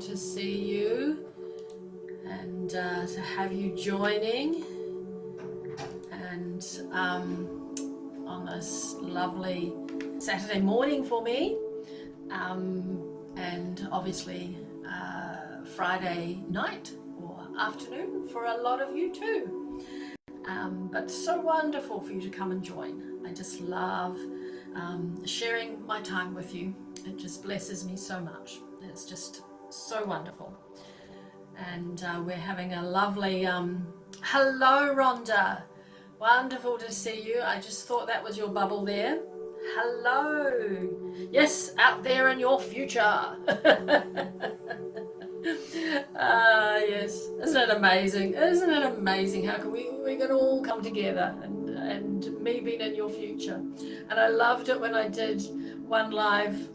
to see you and to have you joining and on this lovely Saturday morning for me, and obviously Friday night or afternoon for a lot of you too. But so wonderful for you to come and join. I just love sharing my time with you. It just blesses me so much. It's just so wonderful. And we're having a lovely hello, Rhonda. Wonderful to see you. I just thought that was your bubble there. Hello. Yes, out there in your future. Yes, isn't it amazing? Isn't it amazing how can we can all come together, and me being in your future. And I loved it when I did one live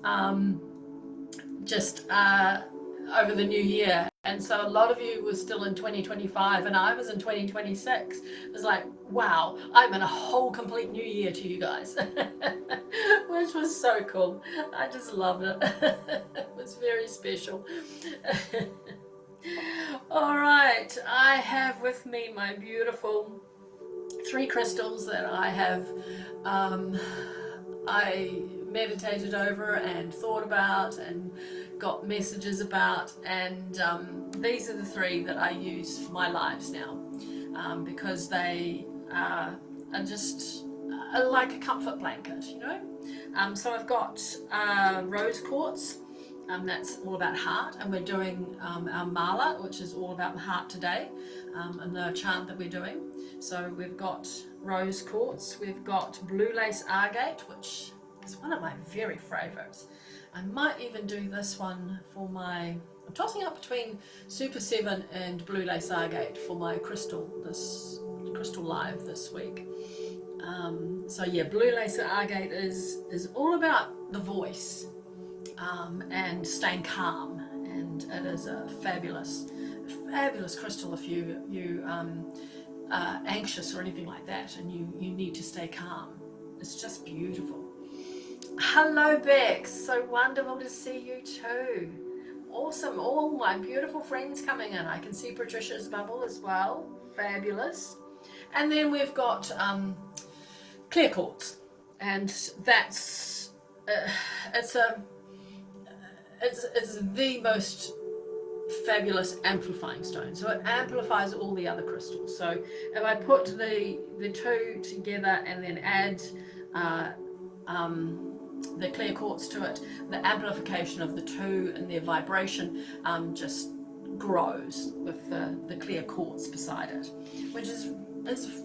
just over the new year, and so a lot of you were still in 2025 and I was in 2026. It was like, wow, I'm in a whole complete new year to you guys. Which was so cool. I just loved it. It was very special. All right, I have with me my beautiful 3 crystals that I have I meditated over and thought about and got messages about, and these are the 3 that I use for my lives now, because they are just like a comfort blanket, you know. So I've got rose quartz. That's all about heart, and we're doing our mala, which is all about the heart today, and the chant that we're doing. So we've got rose quartz, we've got blue lace agate, which is one of my very favorites. I might even do this one for I'm tossing up between Super 7 and blue lace agate for my crystal live this week. So yeah, blue lace agate is all about the voice. And staying calm, and it is a fabulous crystal if you are anxious or anything like that, and you need to stay calm. It's just beautiful. Hello, Bex. So wonderful to see you too. Awesome. All my beautiful friends coming in. I can see Patricia's bubble as well. Fabulous. And then we've got clear quartz, and that's it's the most fabulous amplifying stone. So it amplifies all the other crystals. So if I put the 2 together and then add the clear quartz to it, the amplification of the 2 and their vibration just grows with the clear quartz beside it, which is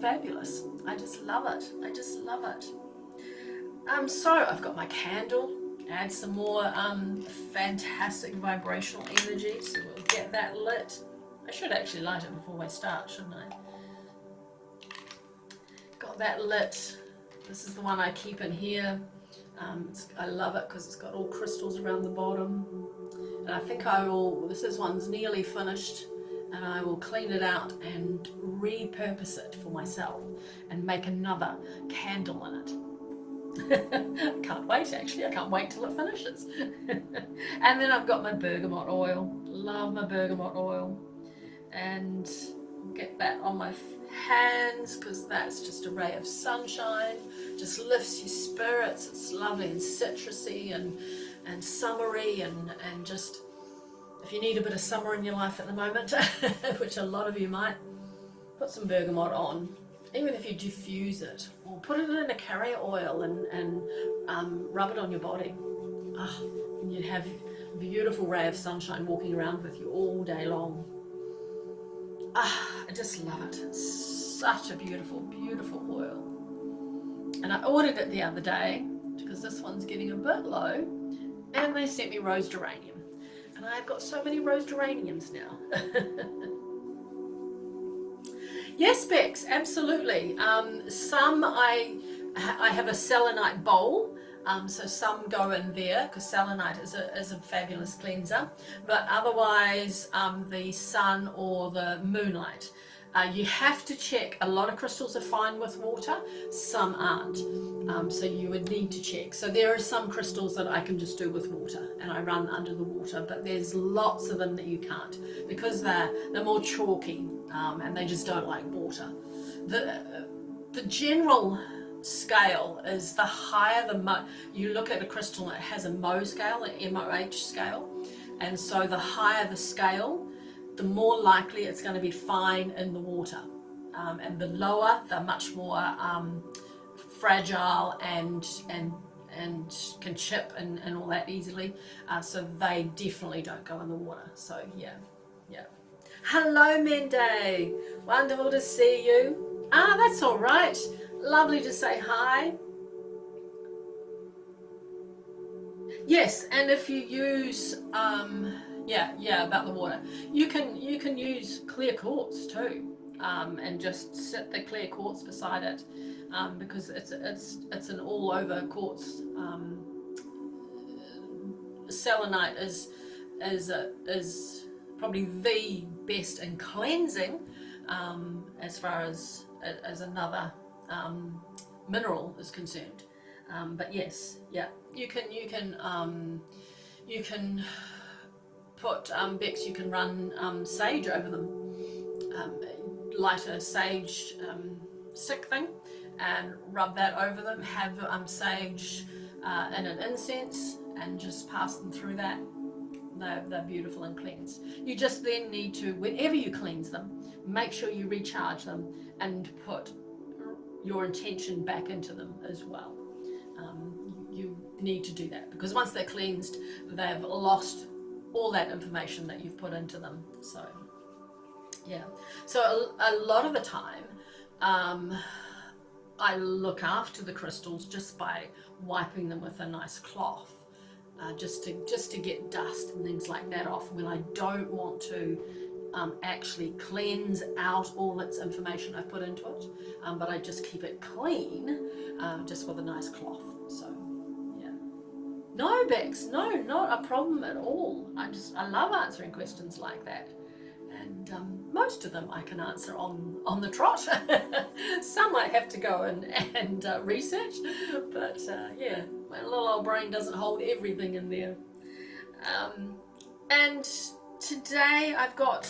fabulous. I just love it. I just love it. So I've got my candle. Add some more fantastic vibrational energy, so we'll get that lit. I should actually light it before I start, shouldn't I? Got that lit. This is the one I keep in here. I love it because it's got all crystals around the bottom. And I think this one's nearly finished, and I will clean it out and repurpose it for myself and make another candle in it. Can't wait, actually. I can't wait till it finishes. And then I've got my bergamot oil. Love my bergamot oil. And get that on my hands because that's just a ray of sunshine. Just lifts your spirits. It's lovely and citrusy and summery, and just, if you need a bit of summer in your life at the moment, which a lot of you might, put some bergamot on. Even if you diffuse it, or put it in a carrier oil and rub it on your body. And you'd have a beautiful ray of sunshine walking around with you all day long. I just love it. It's such a beautiful, beautiful oil. And I ordered it the other day because this one's getting a bit low, and they sent me rose geranium. And I've got so many rose geraniums now. Yes, Bex, absolutely. Some I have a selenite bowl, so some go in there because selenite is a fabulous cleanser. But otherwise, the sun or the moonlight You have to check. A lot of crystals are fine with water, some aren't. So you would need to check. So there are some crystals that I can just do with water and I run under the water, but there's lots of them that you can't because they're more chalky and they just don't like water. The general scale is the higher you look at a crystal, it has a Mo scale, an MOH scale, and so the higher the scale, the more likely it's going to be fine in the water, and the lower, the much more fragile and can chip and all that easily. So they definitely don't go in the water. So yeah. Hello, Mende. Wonderful to see you. That's all right. Lovely to say hi. Yes, and if you use about the water, you can use clear quartz too, and just sit the clear quartz beside it, because it's an all over quartz. Selenite is probably the best in cleansing, as far as another mineral is concerned. But yes, you can put Bex. You can run sage over them, light a sage stick thing, and rub that over them. Have sage in an incense, and just pass them through that. They're beautiful and cleansed. You just then need to, whenever you cleanse them, make sure you recharge them and put your intention back into them as well. You need to do that because once they're cleansed, they've lost all that information that you've put into them. So yeah, so a lot of the time I look after the crystals just by wiping them with a nice cloth, just to get dust and things like that off when I don't want to actually cleanse out all its information I've put into it, but I just keep it clean, just with a nice cloth. So yeah, no, Bex, no, not a problem at all. I love answering questions like that, and most of them I can answer on the trot. Some I have to go and research, but yeah, my little old brain doesn't hold everything in there. And today I've got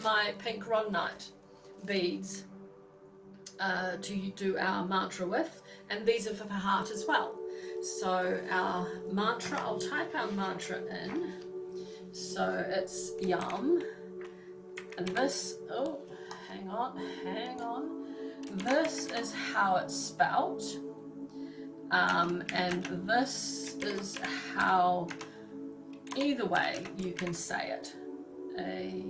my pink rhodonite beads to do our mantra with, and these are for the heart as well. So our mantra, I'll type our mantra in. So it's Yum, and this, oh, hang on. This is how it's spelt, and this is how, either way you can say it. A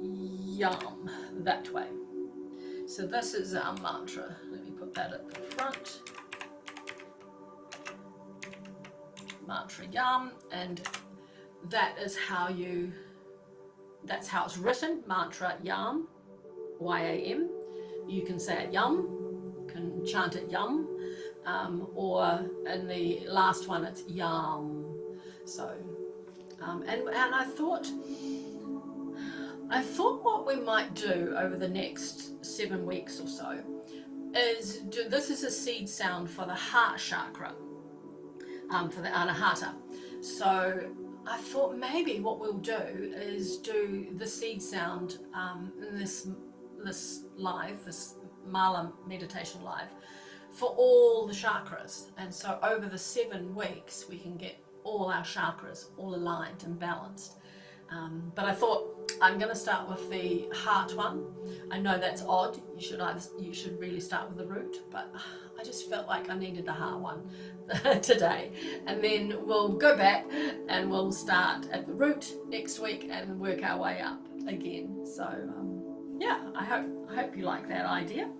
yum, that way. So this is our mantra. Let me put that at the front. Mantra Yum, and that is how that's how it's written, mantra Yum, Y-A-M. You can say it Yum, you can chant it Yum, or in the last one it's Yum. So, and I thought what we might do over the next 7 weeks or so is this is a seed sound for the heart chakra, for the Anahata. So I thought maybe what we'll do is do the seed sound in this live, this Mala meditation live, for all the chakras. And so over the 7 weeks we can get all our chakras all aligned and balanced. But I thought I'm going to start with the heart one. I know that's odd. You should really start with the root, but I just felt like I needed the heart one today. And then we'll go back and we'll start at the root next week and work our way up again. So yeah, I hope you like that idea.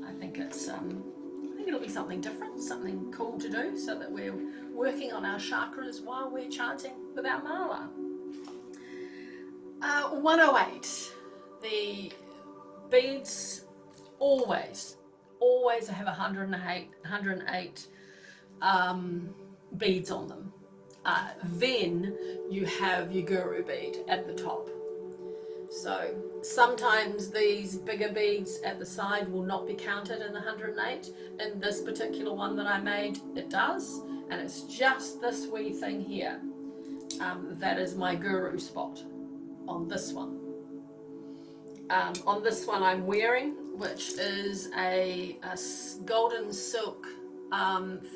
I think it'll be something different, something cool to do, so that we're working on our chakras while we're chanting with our mala. 108. The beads always have 108 beads on them. Then you have your guru bead at the top. So sometimes these bigger beads at the side will not be counted in the 108. In this particular one that I made, it does, and it's just this wee thing here. That is my guru spot on this one. On this one I'm wearing, which is a golden silk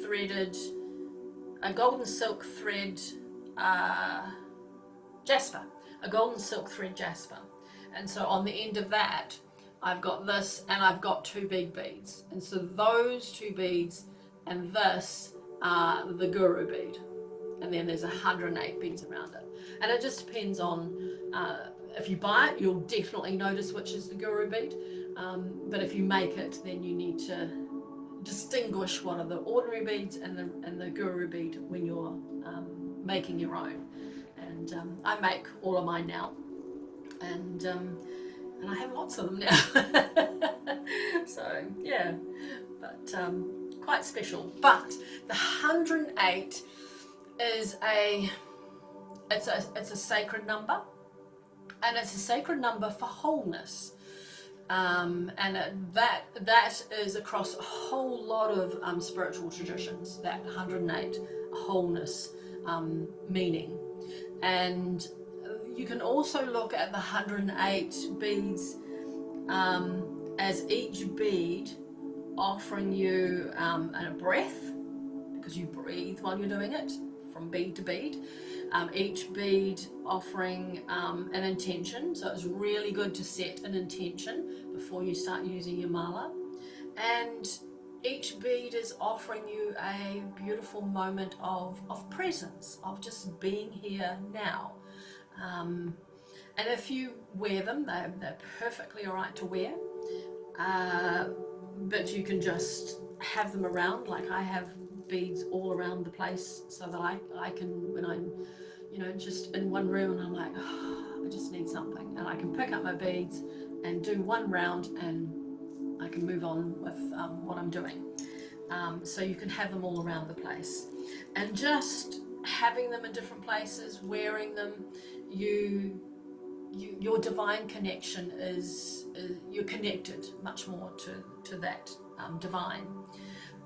thread jasper, a golden silk thread jasper. And so on the end of that, I've got this, and I've got 2 big beads. And so those 2 beads and this are the guru bead. And then there's 108 beads around it. And it just depends on, if you buy it, you'll definitely notice which is the guru bead. But if you make it, then you need to distinguish what are the ordinary beads and the guru bead when you're making your own. And I make all of mine now. And I have lots of them now. So yeah, but quite special. But the 108 is it's a sacred number, and it's a sacred number for wholeness. And that is across a whole lot of spiritual traditions, that 108 wholeness meaning. And you can also look at the 108 beads as each bead offering you a breath, because you breathe while you're doing it from bead to bead. Each bead offering an intention, so it's really good to set an intention before you start using your mala. And each bead is offering you a beautiful moment of presence, of just being here now. And if you wear them, they're perfectly all right to wear, but you can just have them around. Like I have beads all around the place, so that I can, when I'm, just in one room and I'm like, oh, I just need something, and I can pick up my beads and do one round, and I can move on with what I'm doing. So you can have them all around the place, and just having them in different places, wearing them, your divine connection is you're connected much more to that divine,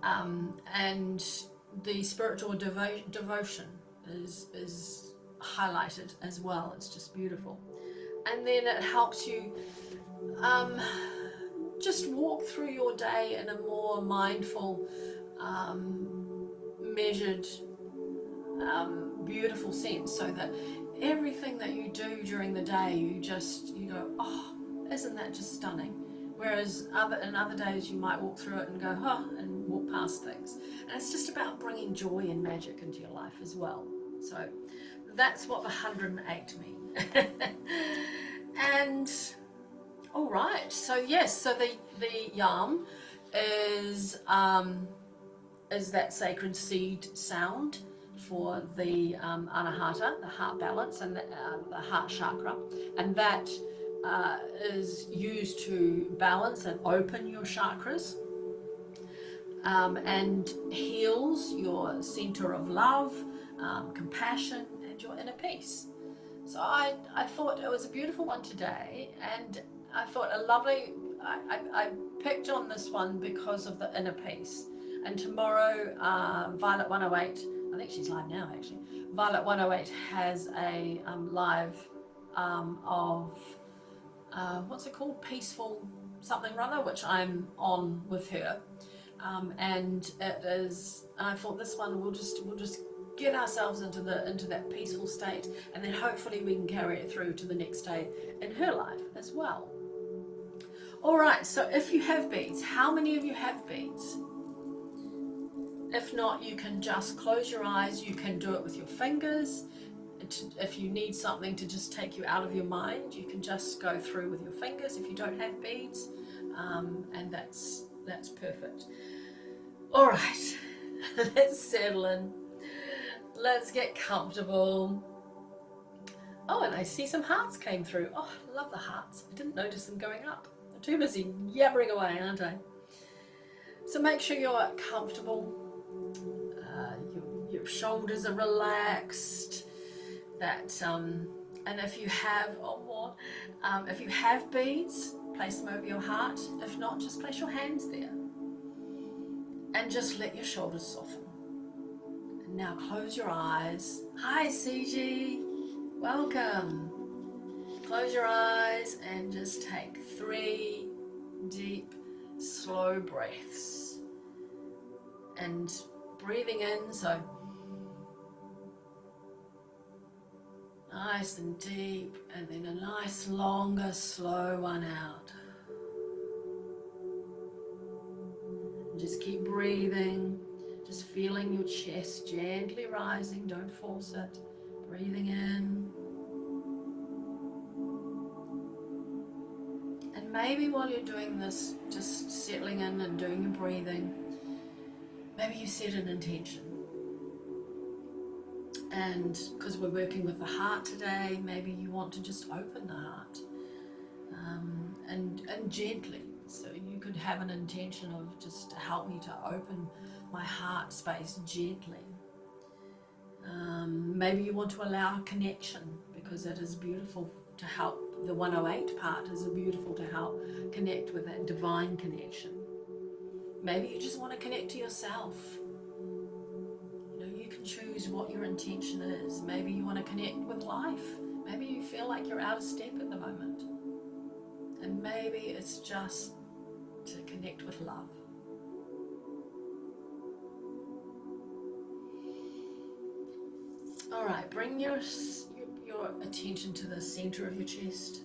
and the spiritual devotion is highlighted as well. It's just beautiful. And then it helps you just walk through your day in a more mindful, measured, beautiful sense, so that everything that you do during the day, you go, oh, isn't that just stunning? Whereas in other days you might walk through it and go, oh, and walk past things. And it's just about bringing joy and magic into your life as well. So that's what the 108 mean. And all right, so yes, so the yam is that sacred seed sound for the anahata, the heart balance, and the heart chakra, and that is used to balance and open your chakras, and heals your center of love, compassion, and your inner peace. So I thought it was a beautiful one today, and I thought I picked on this one because of the inner peace. And tomorrow, Violet 108, I think she's live now actually, Violet 108 has a live of, what's it called, Peaceful something or other, which I'm on with her. And it is, and I thought this one we'll just get ourselves into that peaceful state, and then hopefully we can carry it through to the next day in her life as well. All right, so if you have beads, how many of you have beads? If not, you can just close your eyes. You can do it with your fingers. If you need something to just take you out of your mind, you can just go through with your fingers if you don't have beads, and that's perfect. All right, let's settle in. Let's get comfortable. Oh, and I see some hearts came through. Oh, I love the hearts. I didn't notice them going up. I'm too busy yabbering away, aren't I? So make sure you're comfortable. Your shoulders are relaxed. That And if you have, if you have beads, place them over your heart. If not, just place your hands there. And just let your shoulders soften. And now close your eyes. Hi, CG. Welcome. Close your eyes and just take 3 deep, slow breaths. And breathing in, so nice and deep, and then a nice, longer, slow one out. And just keep breathing, just feeling your chest gently rising, don't force it. Breathing in. And maybe while you're doing this, just settling in and doing your breathing, maybe you set an intention. And because we're working with the heart today, maybe you want to just open the heart and gently. So you could have an intention of just to help me to open my heart space gently. Maybe you want to allow a connection, because it is beautiful to help. The 108 part is beautiful to help connect with that divine connection. Maybe you just want to connect to yourself. You can choose what your intention is. Maybe you want to connect with life. Maybe you feel like you're out of step at the moment. And maybe it's just to connect with love. All right, bring your attention to the center of your chest.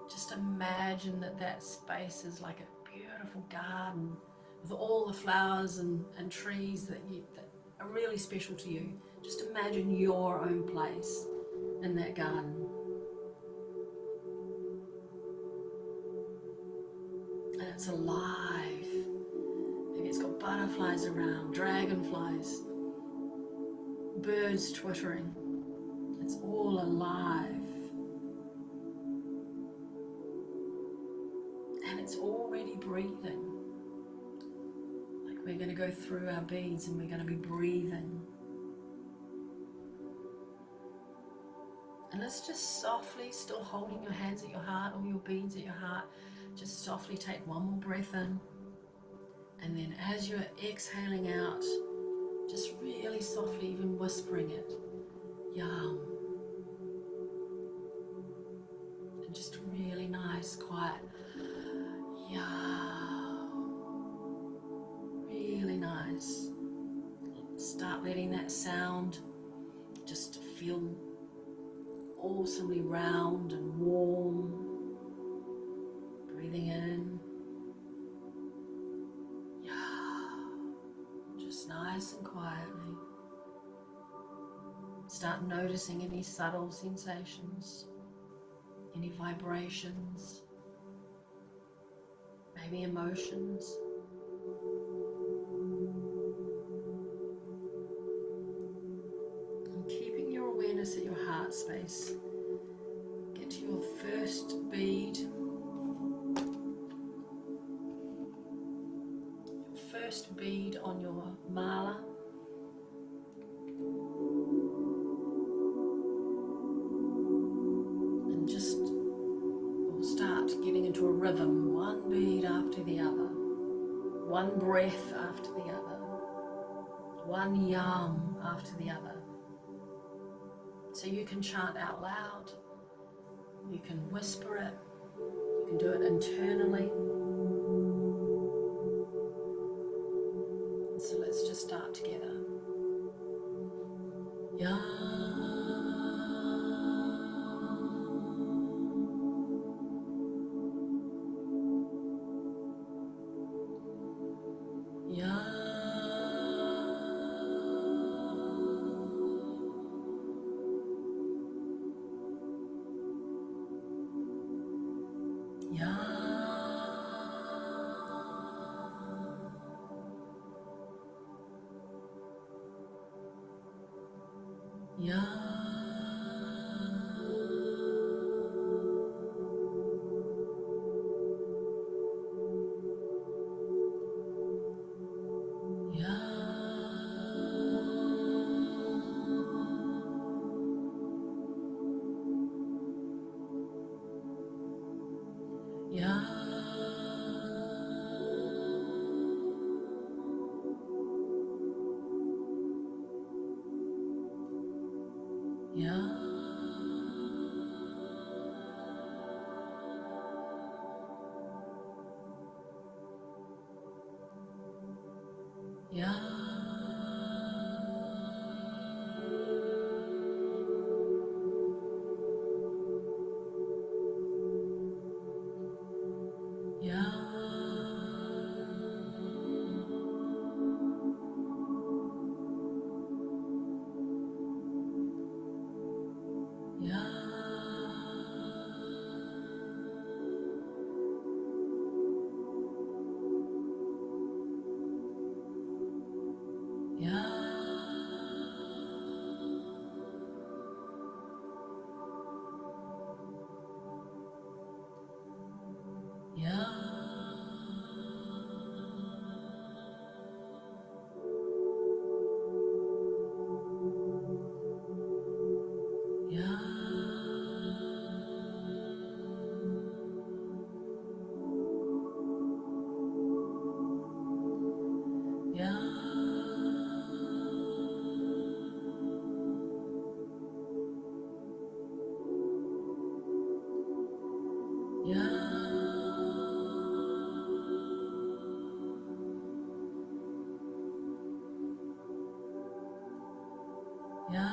Just imagine that space is like a beautiful garden with all the flowers and trees that are really special to you. Just imagine your own place in that garden. And it's alive. Maybe it's got butterflies around, dragonflies, birds twittering. It's all alive. And it's already breathing. We're going to go through our beads and we're going to be breathing. And let's just softly, still holding your hands at your heart or your beads at your heart, just softly take one more breath in. And then as you're exhaling out, just really softly, even whispering it, yum. And just really nice, quiet, yum. Really nice. Start letting that sound just feel awesomely round and warm. Breathing in. Just nice and quietly. Start noticing any subtle sensations, any vibrations, maybe emotions. At your heart space. Get to your first bead. Your first bead on your mala. And just we'll start getting into a rhythm, one bead after the other, one breath after the other, one yam after the other. So you can chant out loud, you can whisper it, you can do it internally. So let's just start together. Yam. Yam. Ya. Ya. Ya. Ya. Ya. Ya. Ya. Ya. Ya. Ya. Ya.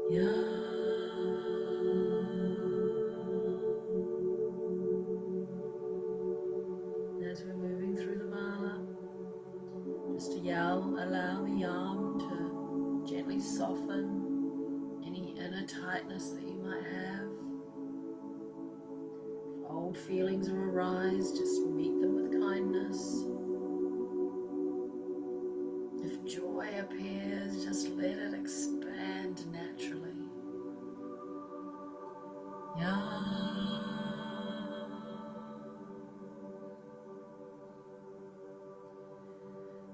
Ya. As we're moving through the mala, just allow the arm to gently soften any inner tightness that you might have. If old feelings arise, just meet them with kindness. If joy appears, just let it expand naturally. Ya.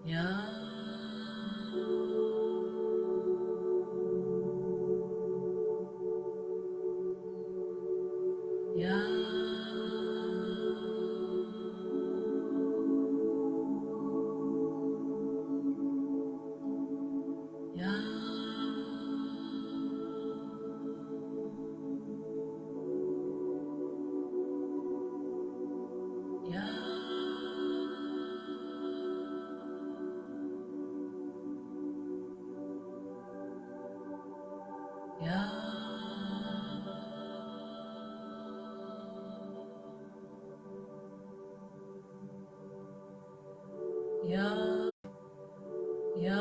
Ya. Ya. Ya. Ya. Ya. Ya. Ya.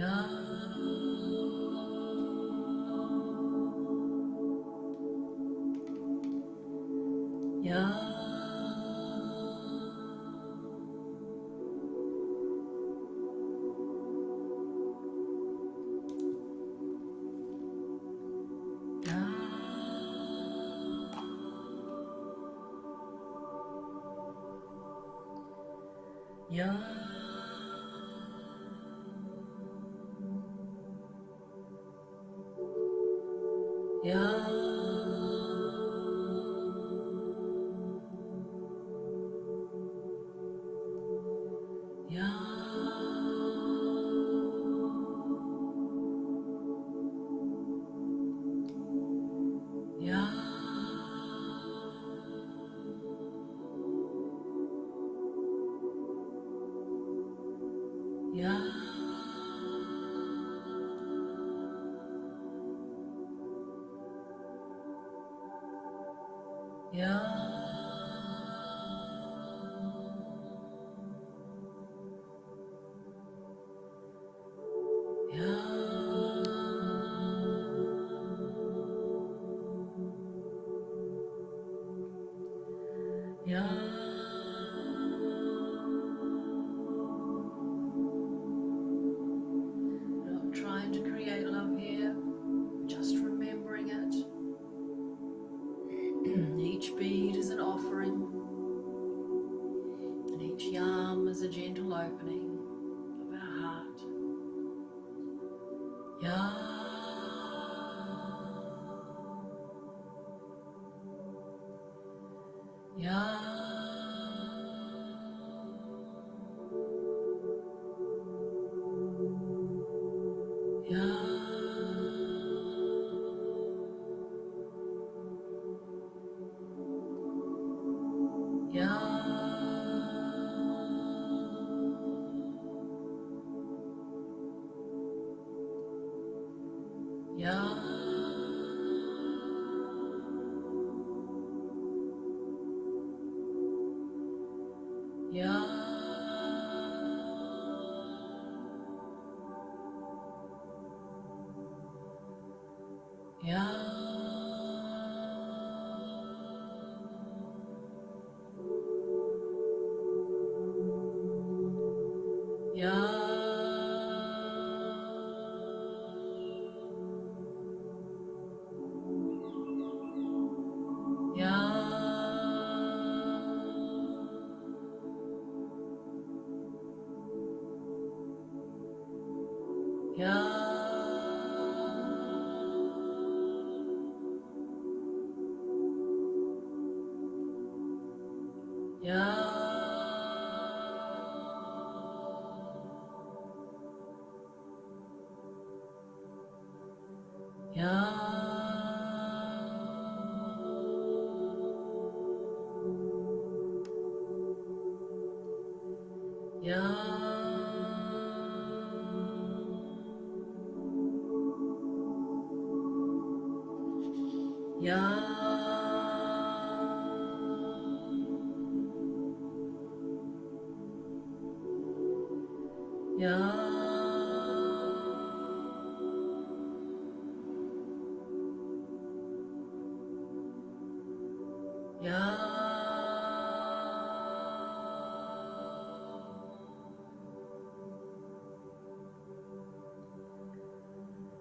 Ya. Ya. Ya. Ya. Ya. Ya. Ya. Ya. Ya. Not trying to create love here, just remembering it. Each bead is Ya. Ya.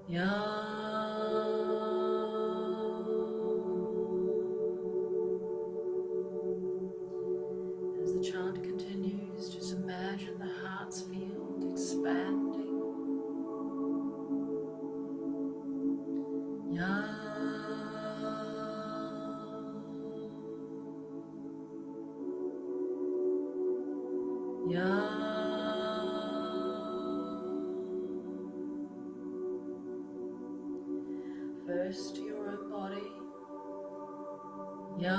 Ya. As the chant continues, just imagine the heart's field expanding. Ya. Ya. First to your own body. Ya.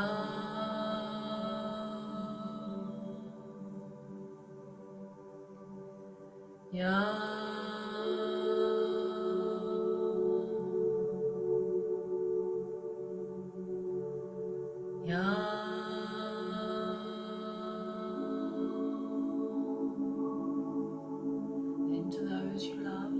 Into those you love.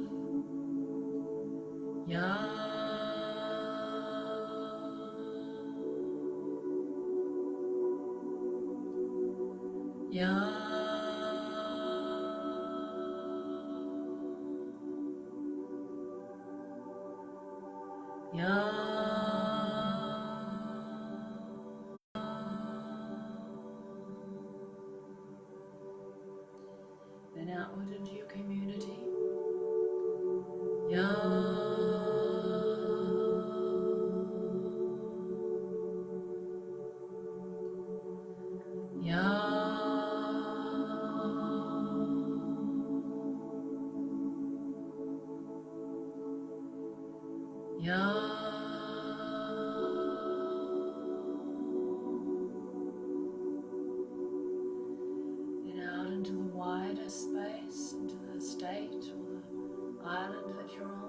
Then outward into your community. Then out into the wider space, into the state or the island that you're on.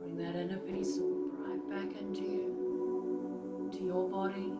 Bring that inner peace right back into you, to your body.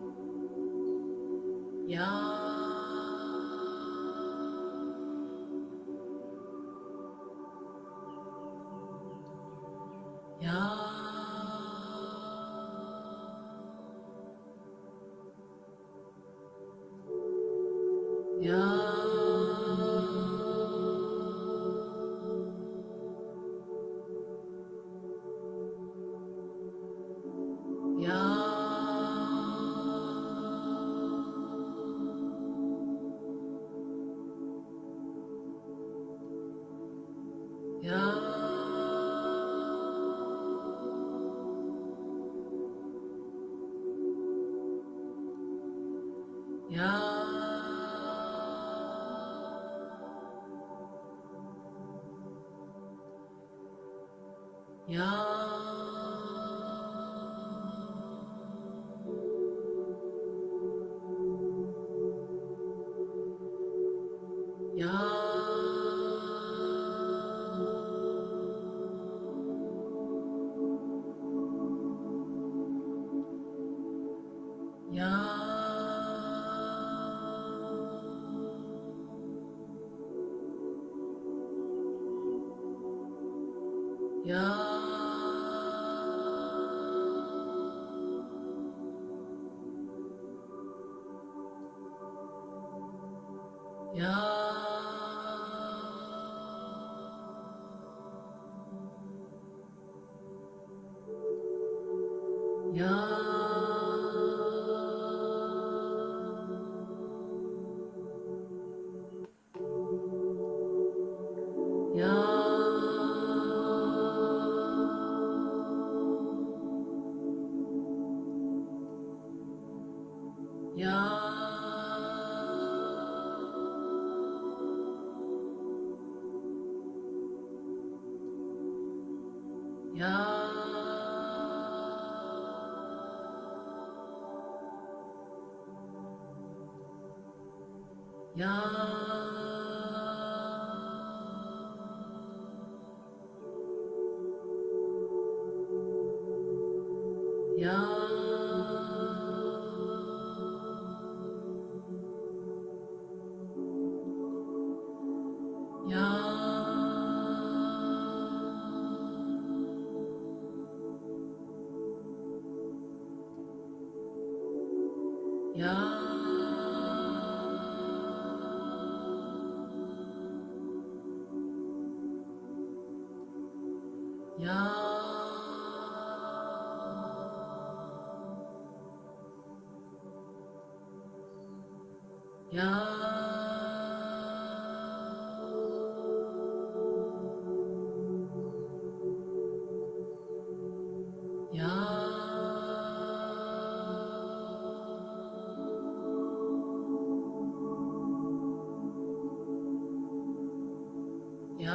Ya.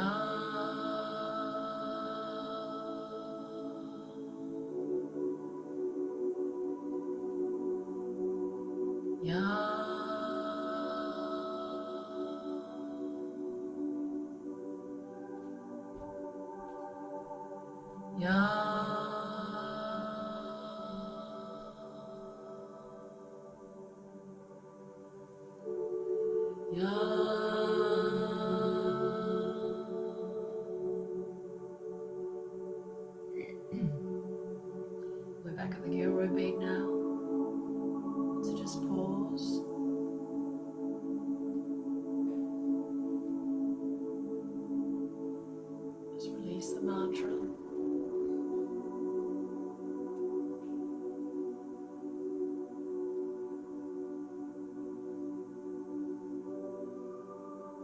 Ya. We're back at the Gilroy beat now. So just pause. Just release the mantra.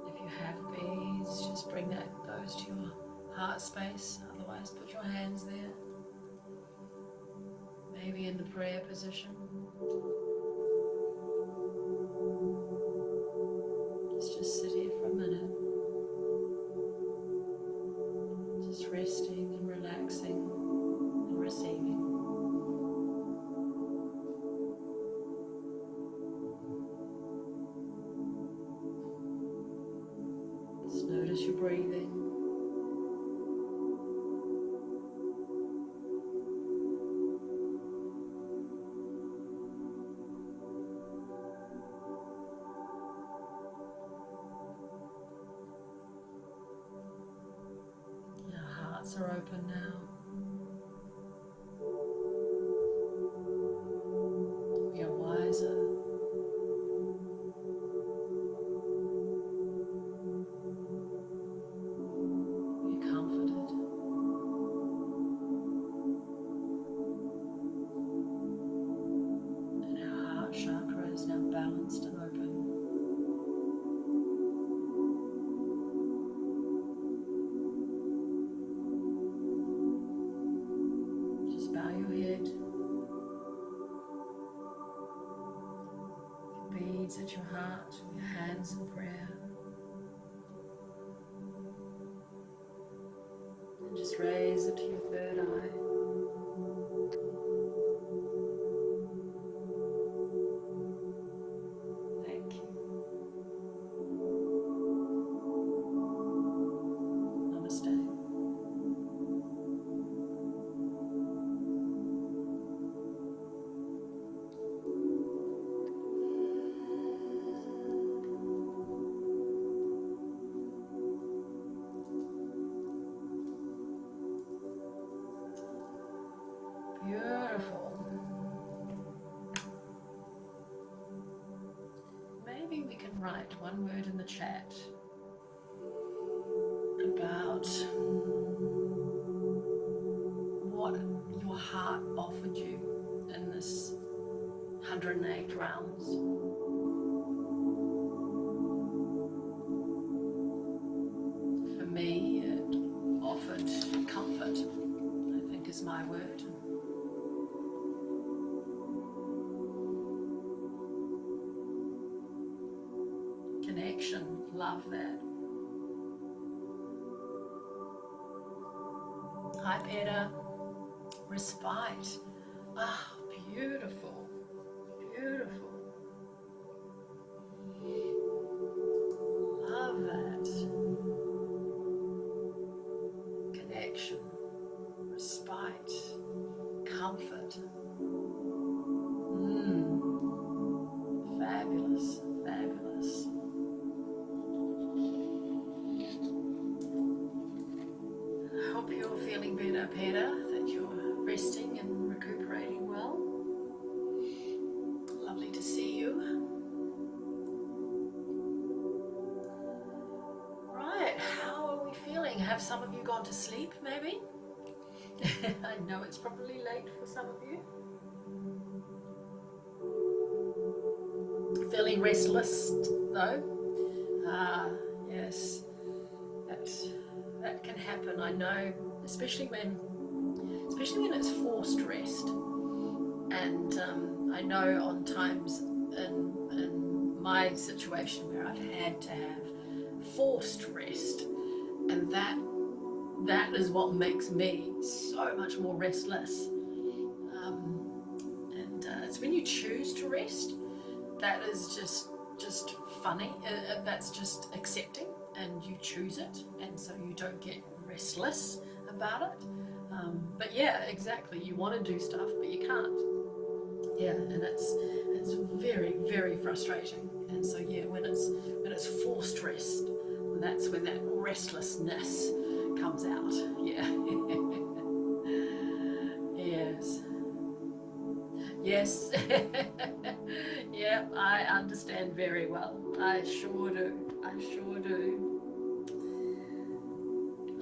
If you have beads, just bring those to your heart space. Otherwise, put your hands there. Maybe in the prayer position. Just sit here for a minute. Just resting and relaxing and receiving. Just notice your breathing. Are open now. We are wiser. We are comforted. And our heart chakra is now balanced and open. Bow your head, beads at your heart, your hands in prayer, and just raise it to your third eye. Thank you. Namaste. Beautiful. Maybe we can write one word in the chat about what your heart offered you in this 108 rounds. For me, it offered comfort, I think is my word. Connection, love that. Hi Peter. Respite. Ah, beautiful, beautiful. Love that. Connection, respite, comfort. Fabulous, fabulous. I hope you're feeling better, Peter, that you're resting and recuperating well. Lovely to see you. Right, how are we feeling? Have some of you gone to sleep, maybe? I know it's probably late for some of you. Feeling restless, though? Ah, yes. That can happen, I know, especially when it's forced rest. And I know on times in my situation where I've had to have forced rest, And that is what makes me so much more restless. And it's when you choose to rest, that is just funny. That's just accepting, and you choose it, and so you don't get restless about it. But yeah, exactly. You want to do stuff, but you can't. Yeah, and it's very, very frustrating. And so yeah, when it's forced rest, that's when that restlessness comes out. Yeah. Yes. Yes. Yeah, I understand very well. I sure do. I sure do.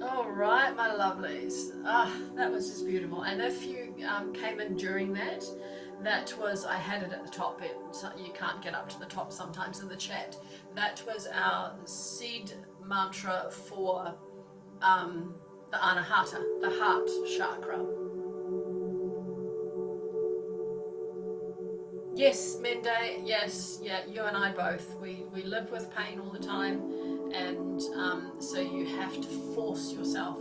All right, my lovelies. That was just beautiful. And if you came in during that, that was, I had it at the top, so you can't get up to the top sometimes in the chat. That was our seed mantra for the Anahata, the heart chakra. Yes, Mende, yes, yeah, you and I both. We live with pain all the time, and so you have to force yourself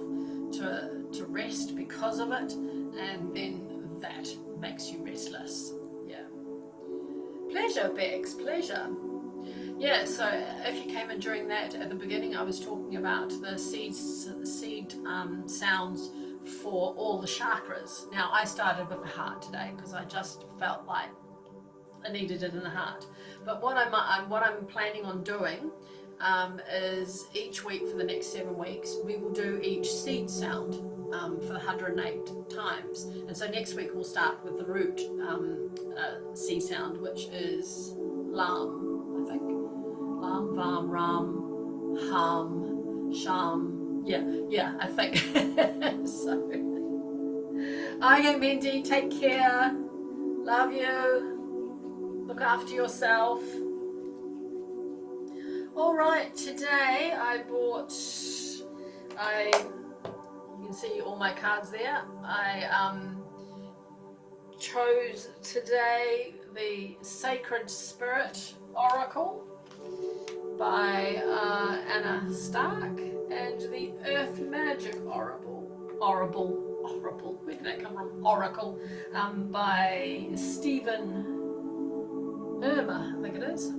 to rest because of it, and then that makes you restless. Yeah. Pleasure, Bex, pleasure. Yeah, so if you came in during that, at the beginning I was talking about the seed sounds for all the chakras. Now I started with the heart today because I just felt like I needed it in the heart. But what I'm planning on doing is each week for the next 7 weeks, we will do each seed sound for 108 times. And so next week we'll start with the root seed sound, which is Lam, I think. Lam, Vam, Ram, Hum, Sham. Yeah, I think. So, okay, Mindy, take care. Love you. Look after yourself. All right, today you can see all my cards there. I chose today the Sacred Spirit Oracle by Anna Stark, and the Earth Magic Oracle. Where did that come from? Oracle by Stephen Irma, I think it is.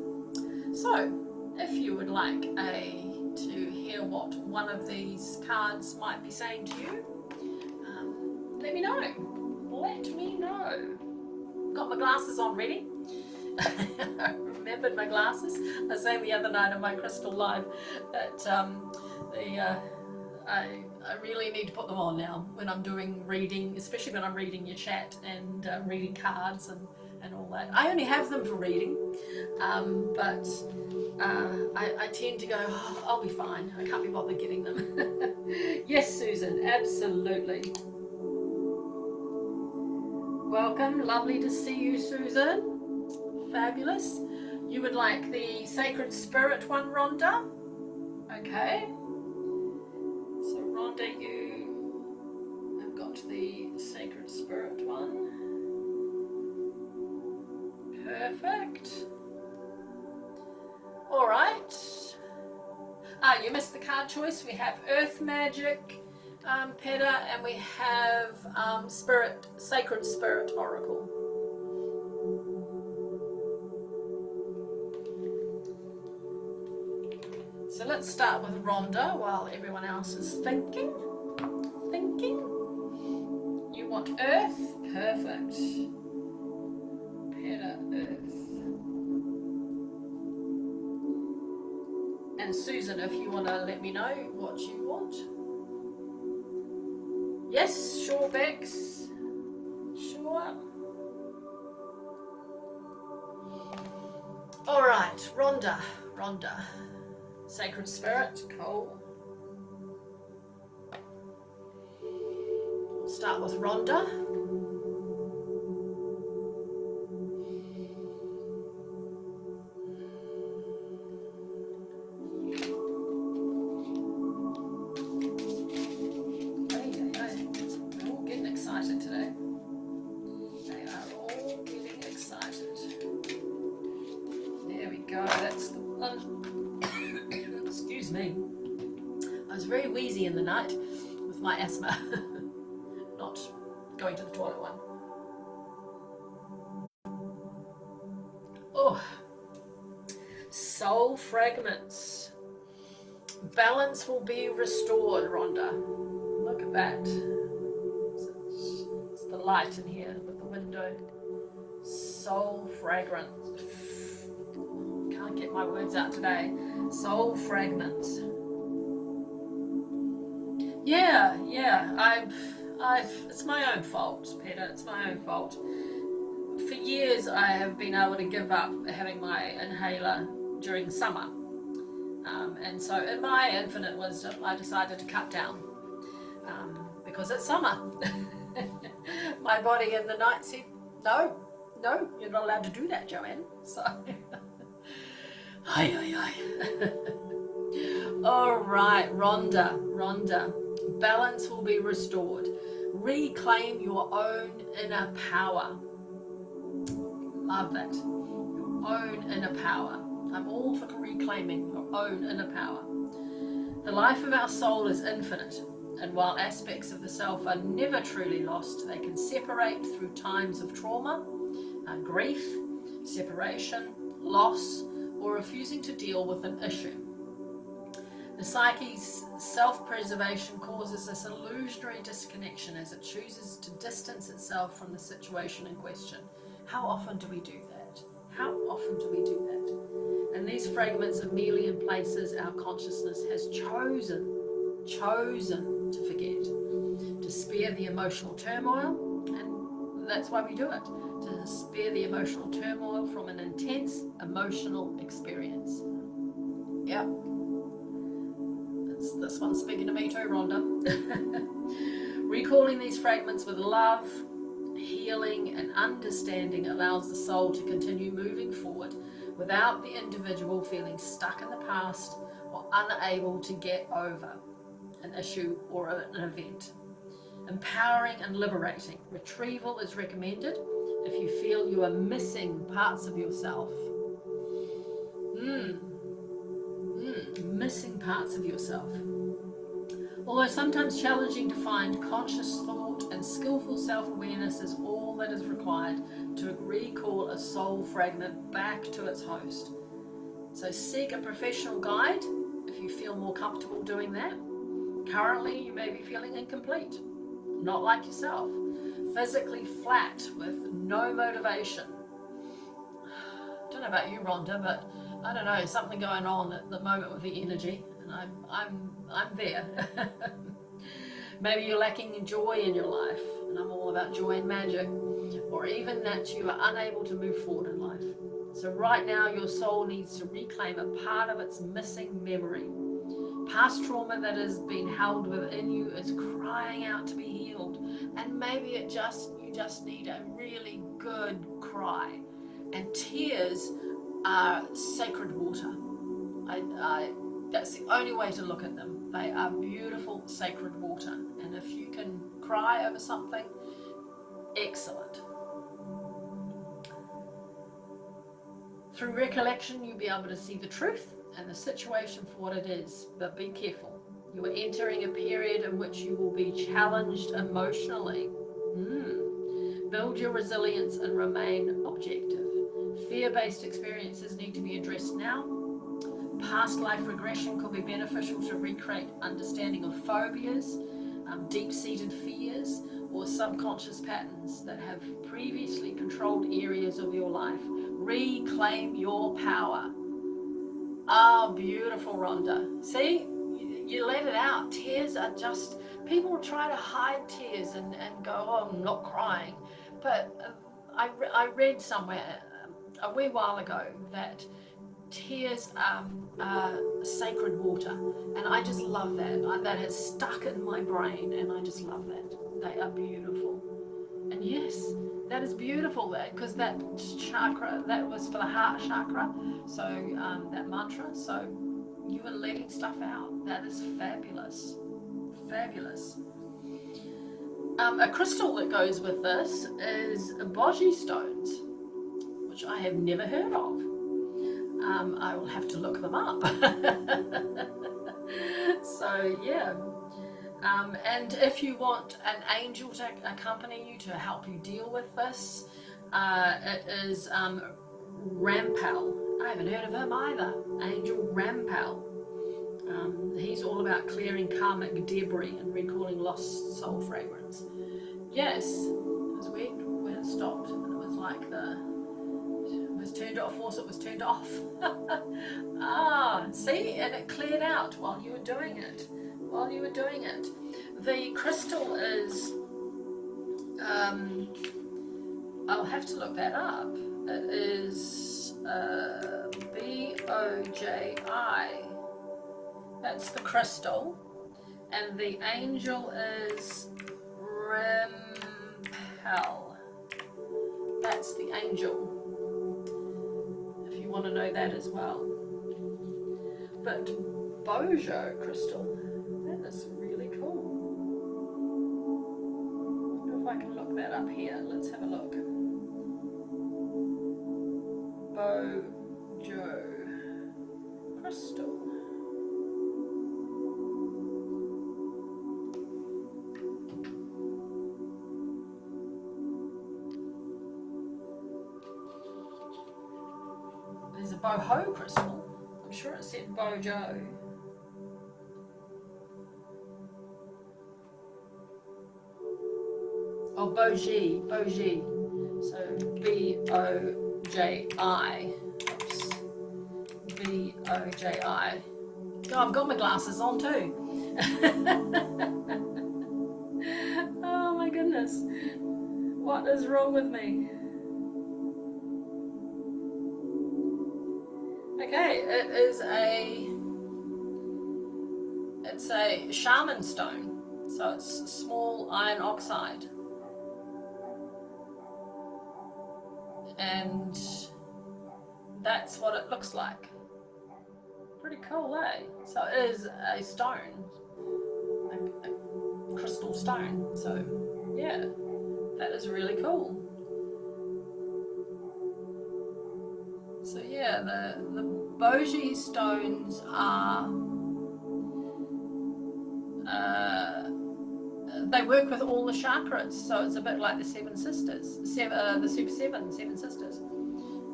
So, if you would like to hear what one of these cards might be saying to you, let me know. Let me know. Got my glasses on ready. I remembered my glasses. I was saying the other night on my crystal live that I really need to put them on now when I'm doing reading, especially when I'm reading your chat and reading cards and all that. I only have them for reading, but I tend to go, oh, I'll be fine. I can't be bothered getting them. Yes, Susan, absolutely. Welcome, lovely to see you, Susan. Fabulous. You would like the Sacred Spirit one, Rhonda? Okay. So Rhonda, you have got the Sacred Spirit one. Perfect. All right. You missed the card choice. We have Earth Magic, Peta, and we have Sacred Spirit Oracle. So let's start with Rhonda while everyone else is thinking. You want Earth? Perfect. Peta, Earth. And Susan, if you want to let me know what you want. Yes, sure, Bex. Sure. All right, Rhonda. Sacred Spirit, cool. We'll start with Rhonda. They're all getting excited today. They are all getting excited. There we go, that's the one. Excuse me. was very wheezy in the night with my asthma. Not going to the toilet one. Oh, soul fragments. Balance will be restored, Rhonda. Look at that. It's the light in here with the window. Soul fragments. Can't get my words out today. Soul fragments. Yeah. It's my own fault, Peter. It's my own fault. For years, I have been able to give up having my inhaler during summer. And so in my infinite wisdom, I decided to cut down because it's summer. My body in the night said, no, you're not allowed to do that, Joanne. So, all right, Rhonda, balance will be restored. Reclaim your own inner power. Love that. Your own inner power. I'm all for reclaiming your own inner power. The life of our soul is infinite, and while aspects of the self are never truly lost, they can separate through times of trauma, grief, separation, loss, or refusing to deal with an issue. The psyche's self-preservation causes this illusionary disconnection as it chooses to distance itself from the situation in question. How often do we do that? How often do we do that? In these fragments of merely in places our consciousness has chosen to forget, to spare the emotional turmoil, and that's why we do it, to spare the emotional turmoil from an intense emotional experience. Yep. This one's speaking to me too, Rhonda. Recalling these fragments with love, healing, and understanding allows the soul to continue moving forward without the individual feeling stuck in the past or unable to get over an issue or an event. Empowering and liberating. Retrieval is recommended if you feel you are missing parts of yourself. Missing parts of yourself. Although sometimes challenging to find, conscious thought and skillful self-awareness is all that is required to recall a soul fragment back to its host. So seek a professional guide if you feel more comfortable doing that. Currently, you may be feeling incomplete, not like yourself, physically flat with no motivation. Don't know about you, Rhonda, but I don't know, something going on at the moment with the energy, and I'm there. Maybe you're lacking joy in your life, and I'm all about joy and magic, or even that you are unable to move forward in life. So right now, your soul needs to reclaim a part of its missing memory. Past trauma that has been held within you is crying out to be healed, and maybe you just need a really good cry. And tears are sacred water. That's the only way to look at them. They are beautiful, sacred water. And if you can cry over something, excellent. Through recollection, you'll be able to see the truth and the situation for what it is. But be careful. You are entering a period in which you will be challenged emotionally. Build your resilience and remain objective. Fear-based experiences need to be addressed now. Past life regression could be beneficial to recreate understanding of phobias, deep-seated fears, or subconscious patterns that have previously controlled areas of your life. Reclaim your power. Oh, beautiful, Rhonda. See, you let it out. Tears are just, people try to hide tears and go, oh, I'm not crying. But I read somewhere a wee while ago that tears are sacred water, and I just love that. That has stuck in my brain, and I just love that. They are beautiful. And yes, that is beautiful, because that chakra, that was for the heart chakra, so that mantra, so you are letting stuff out. That is fabulous. Fabulous. A crystal that goes with this is Boji stones, which I have never heard of. I will have to look them up. So yeah. And if you want an angel to accompany you to help you deal with this, it is Rampel. I haven't heard of him either. Angel Rampel. He's all about clearing karmic debris and recalling lost soul fragrance. Yes, it was weird when it stopped and it was like it was turned off, or it was turned off. See, and it cleared out while you were doing it. The crystal is, I'll have to look that up. It is BOJI. That's the crystal. And the angel is Rampel. That's the angel, if you want to know that as well. But Bojo crystal, that is really cool. I wonder if I can look that up here. Let's have a look. Bojo crystal. There's a boho crystal. I'm sure it said Bojo. Oh, Boji. So B-O-J-I. Oops. B-O-J-I. Oh, I've got my glasses on too. Oh my goodness. What is wrong with me? Okay, it's a shaman stone, so it's small iron oxide, and that's what it looks like. Pretty cool, eh? So it is a stone, a crystal stone. So yeah, that is really cool. So yeah, the Boji stones are, they work with all the chakras, so it's a bit like the seven sisters, the super seven sisters.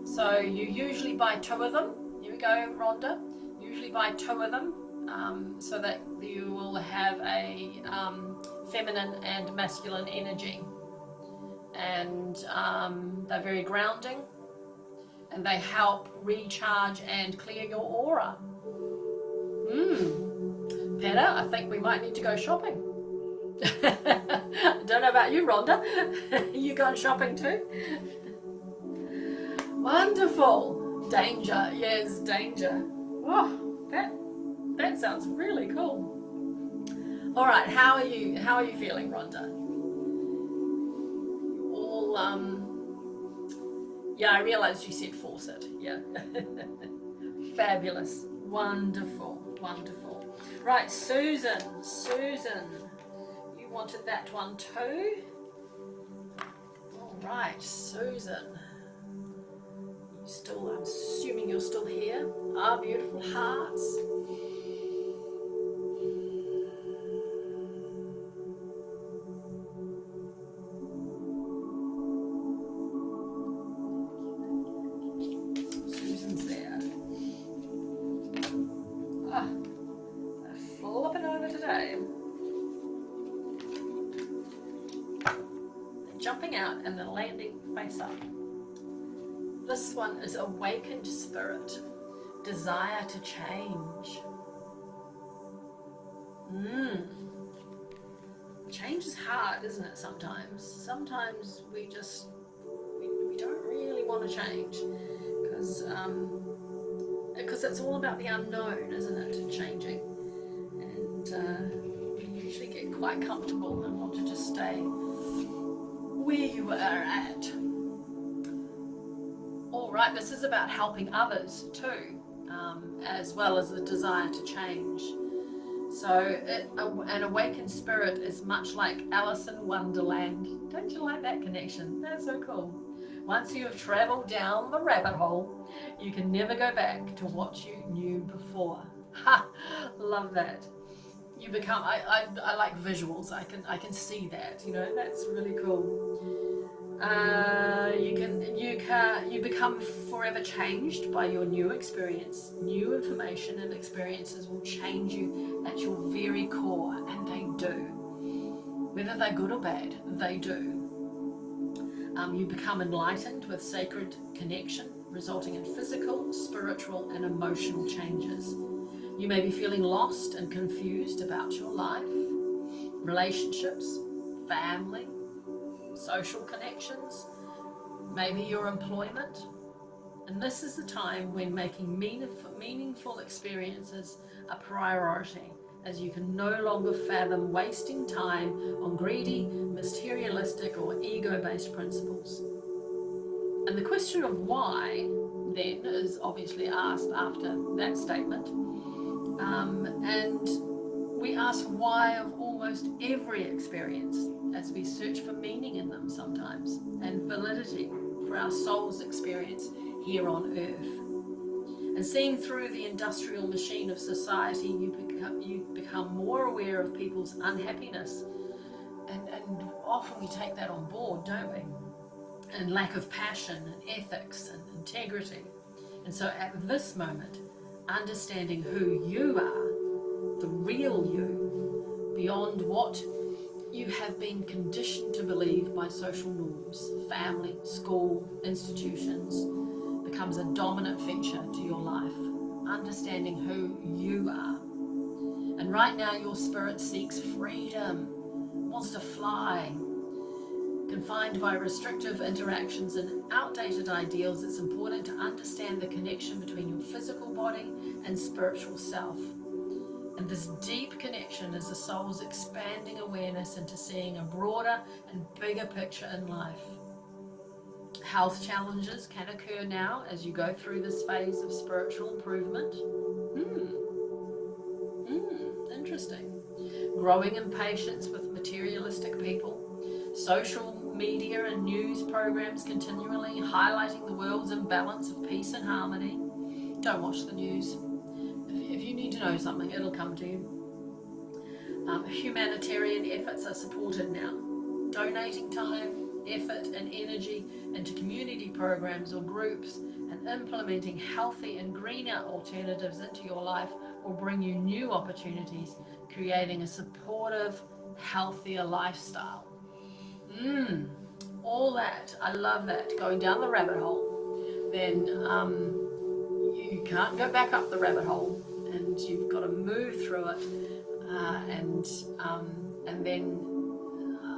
So you usually buy 2 of them. Here we go, Rhonda. Usually buy 2 of them, so that you will have a feminine and masculine energy, and they're very grounding. And they help recharge and clear your aura. Petter, I think we might need to go shopping. Don't know about you, Rhonda. You going shopping too? Wonderful. Danger. Yes, danger. Oh, that sounds really cool. All right, how are you feeling, Rhonda? All yeah, I realized you said faucet. Yeah. Fabulous. Wonderful. Right, Susan, you wanted that one too? All right, Susan. I'm assuming you're still here. Our beautiful hearts. Jumping out and then landing face up. This one is awakened spirit, desire to change. Change is hard, isn't it, sometimes? Sometimes we don't really want to change because it's all about the unknown, isn't it, changing. And we usually get quite comfortable and want to just stay where you are at. All right, this is about helping others too, as well as the desire to change. So an awakened spirit is much like Alice in Wonderland. Don't you like that connection? That's so cool. Once you have traveled down the rabbit hole, you can never go back to what you knew before. Ha! Love that. you become, I like visuals. I can see that, you know, that's really cool. You become forever changed by your new experience. New information and experiences will change you at your very core, and they do. Whether they're good or bad, they do. You become enlightened with sacred connection, resulting in physical, spiritual, and emotional changes. You may be feeling lost and confused about your life, relationships, family, social connections, maybe your employment. And this is the time when making meaningful experiences a priority, as you can no longer fathom wasting time on greedy, materialistic, or ego-based principles. And the question of why, then, is obviously asked after that statement. And we ask why of almost every experience, as we search for meaning in them sometimes, and validity for our soul's experience here on earth. And seeing through the industrial machine of society, you become more aware of people's unhappiness. And often we take that on board, don't we? And lack of passion and ethics and integrity. And so at this moment, understanding who you are, the real you, beyond what you have been conditioned to believe by social norms, family, school, institutions, becomes a dominant feature to your life. Understanding who you are. And right now your spirit seeks freedom, wants to fly. Confined by restrictive interactions and outdated ideals, it's important to understand the connection between your physical body and spiritual self. And this deep connection is the soul's expanding awareness into seeing a broader and bigger picture in life. Health challenges can occur now as you go through this phase of spiritual improvement. Interesting. Growing impatience with materialistic people. Social media and news programs continually highlighting the world's imbalance of peace and harmony. Don't watch the news. If you need to know something, it'll come to you. Humanitarian efforts are supported now. Donating time, effort, and energy into community programs or groups and implementing healthy and greener alternatives into your life will bring you new opportunities, creating a supportive, healthier lifestyle. All that, I love that. Going down the rabbit hole, then you can't go back up the rabbit hole, and you've got to move through it. And then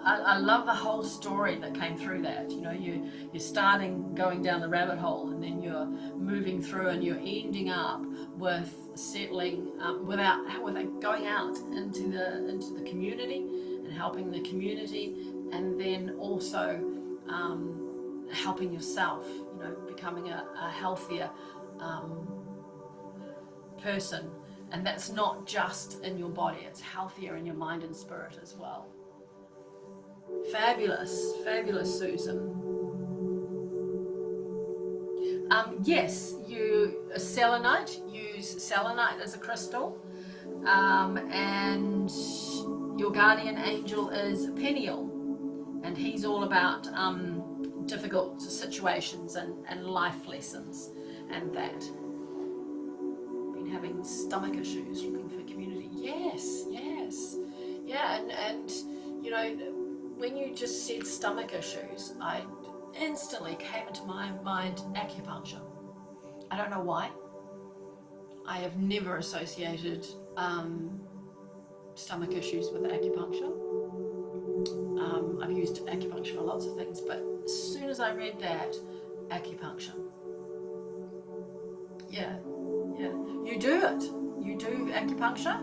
I love the whole story that came through that. You know, you're starting going down the rabbit hole, and then you're moving through, and you're ending up with settling without going out into the community and helping the community, and then also helping yourself. You know, becoming a healthier person, and that's not just in your body; it's healthier in your mind and spirit as well. Fabulous, fabulous, Susan. Yes, selenite, use selenite as a crystal, and your guardian angel is Peniel, and he's all about difficult situations and life lessons and that. Been having stomach issues, looking for community. Yes. Yeah, and you know, when you just said stomach issues, I instantly came into my mind acupuncture. I don't know why. I have never associated stomach issues with acupuncture. I've used acupuncture for lots of things, but as soon as I read that, acupuncture. Yeah. You do it. You do acupuncture?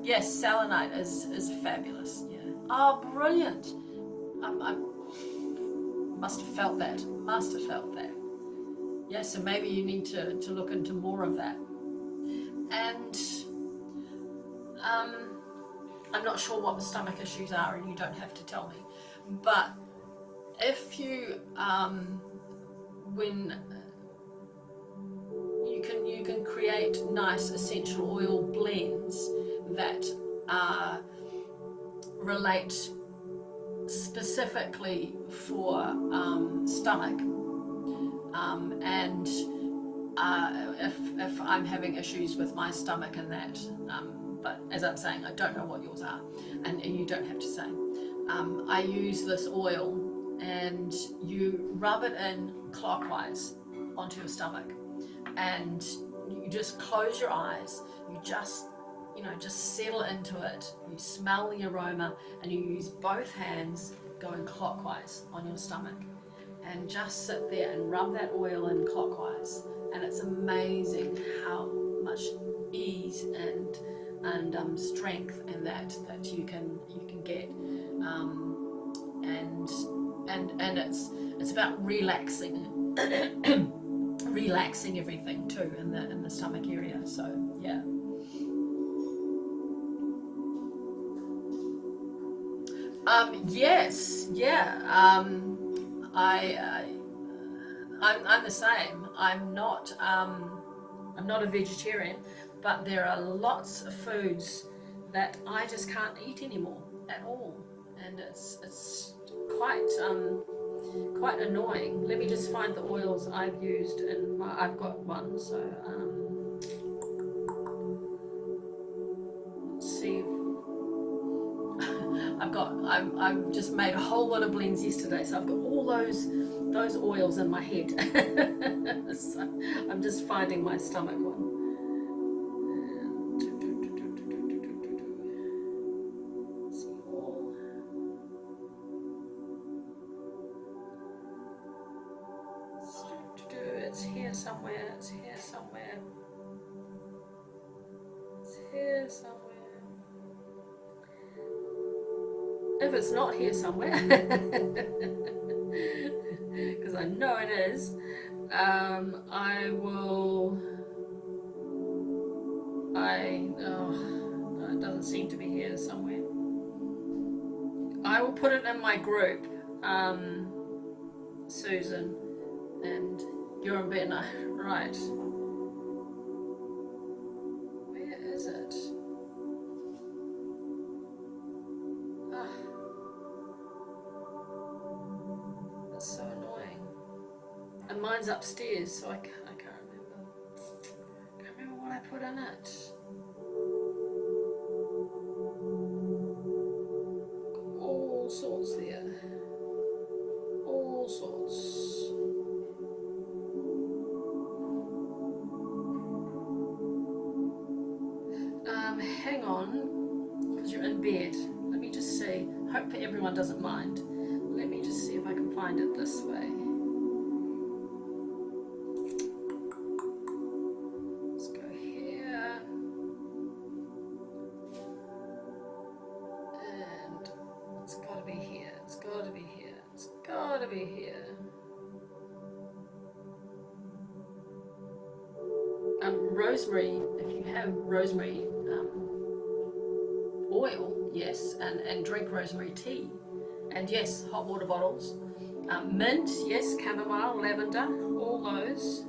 Yes, selenite is fabulous. Yeah. Oh, brilliant. I must have felt that. Yeah, so maybe you need to look into more of that. And I'm not sure what the stomach issues are, and you don't have to tell me. But if you, when you can create nice essential oil blends that relate specifically for stomach, and if I'm having issues with my stomach and that, but as I'm saying, I don't know what yours are, and you don't have to say. I use this oil, and you rub it in clockwise onto your stomach, and you just close your eyes, you just settle into it, you smell the aroma, and you use both hands going clockwise on your stomach, and just sit there and rub that oil in clockwise, and it's amazing how much ease and strength and that you can get, and it's about relaxing relaxing everything too in the stomach area. So yeah. Yes, yeah. I'm the same. I'm not a vegetarian, but there are lots of foods that I just can't eat anymore at all, and it's quite annoying. Let me just find the oils I've used, and I've got one. So let's see. I've just made a whole lot of blends yesterday, so I've got all those oils in my head. So I'm just finding my stomach one. It's here somewhere. It's here somewhere. It's here somewhere. If it's not here somewhere, because I know it is, no, it doesn't seem to be here somewhere. I will put it in my group, Susan, and you're in Vienna, right? Where is it? That's so annoying. And mine's upstairs, so I can't remember. I can't remember what I put in it. All sorts there. All sorts. Hang on, because you're in bed. Let me just see. Hope everyone doesn't mind. Let me just see if I can find it this way. Let's go here. And it's got to be here. It's got to be here. It's got to be here. Rosemary, if you have rosemary oil, yes, and drink rosemary tea. And yes, hot water bottles. Mint, yes, chamomile, lavender, all those.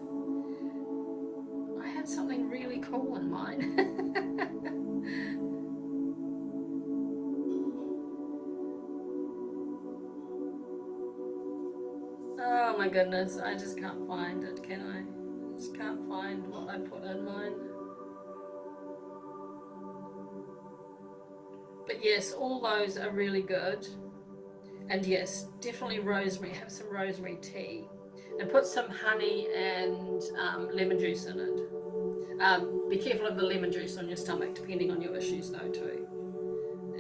I had something really cool in mine. Oh my goodness, I just can't find it, can I? I just can't find what I put in mine. But yes, all those are really good. And yes, definitely rosemary. Have some rosemary tea, and put some honey and lemon juice in it. Be careful of the lemon juice on your stomach, depending on your issues though too.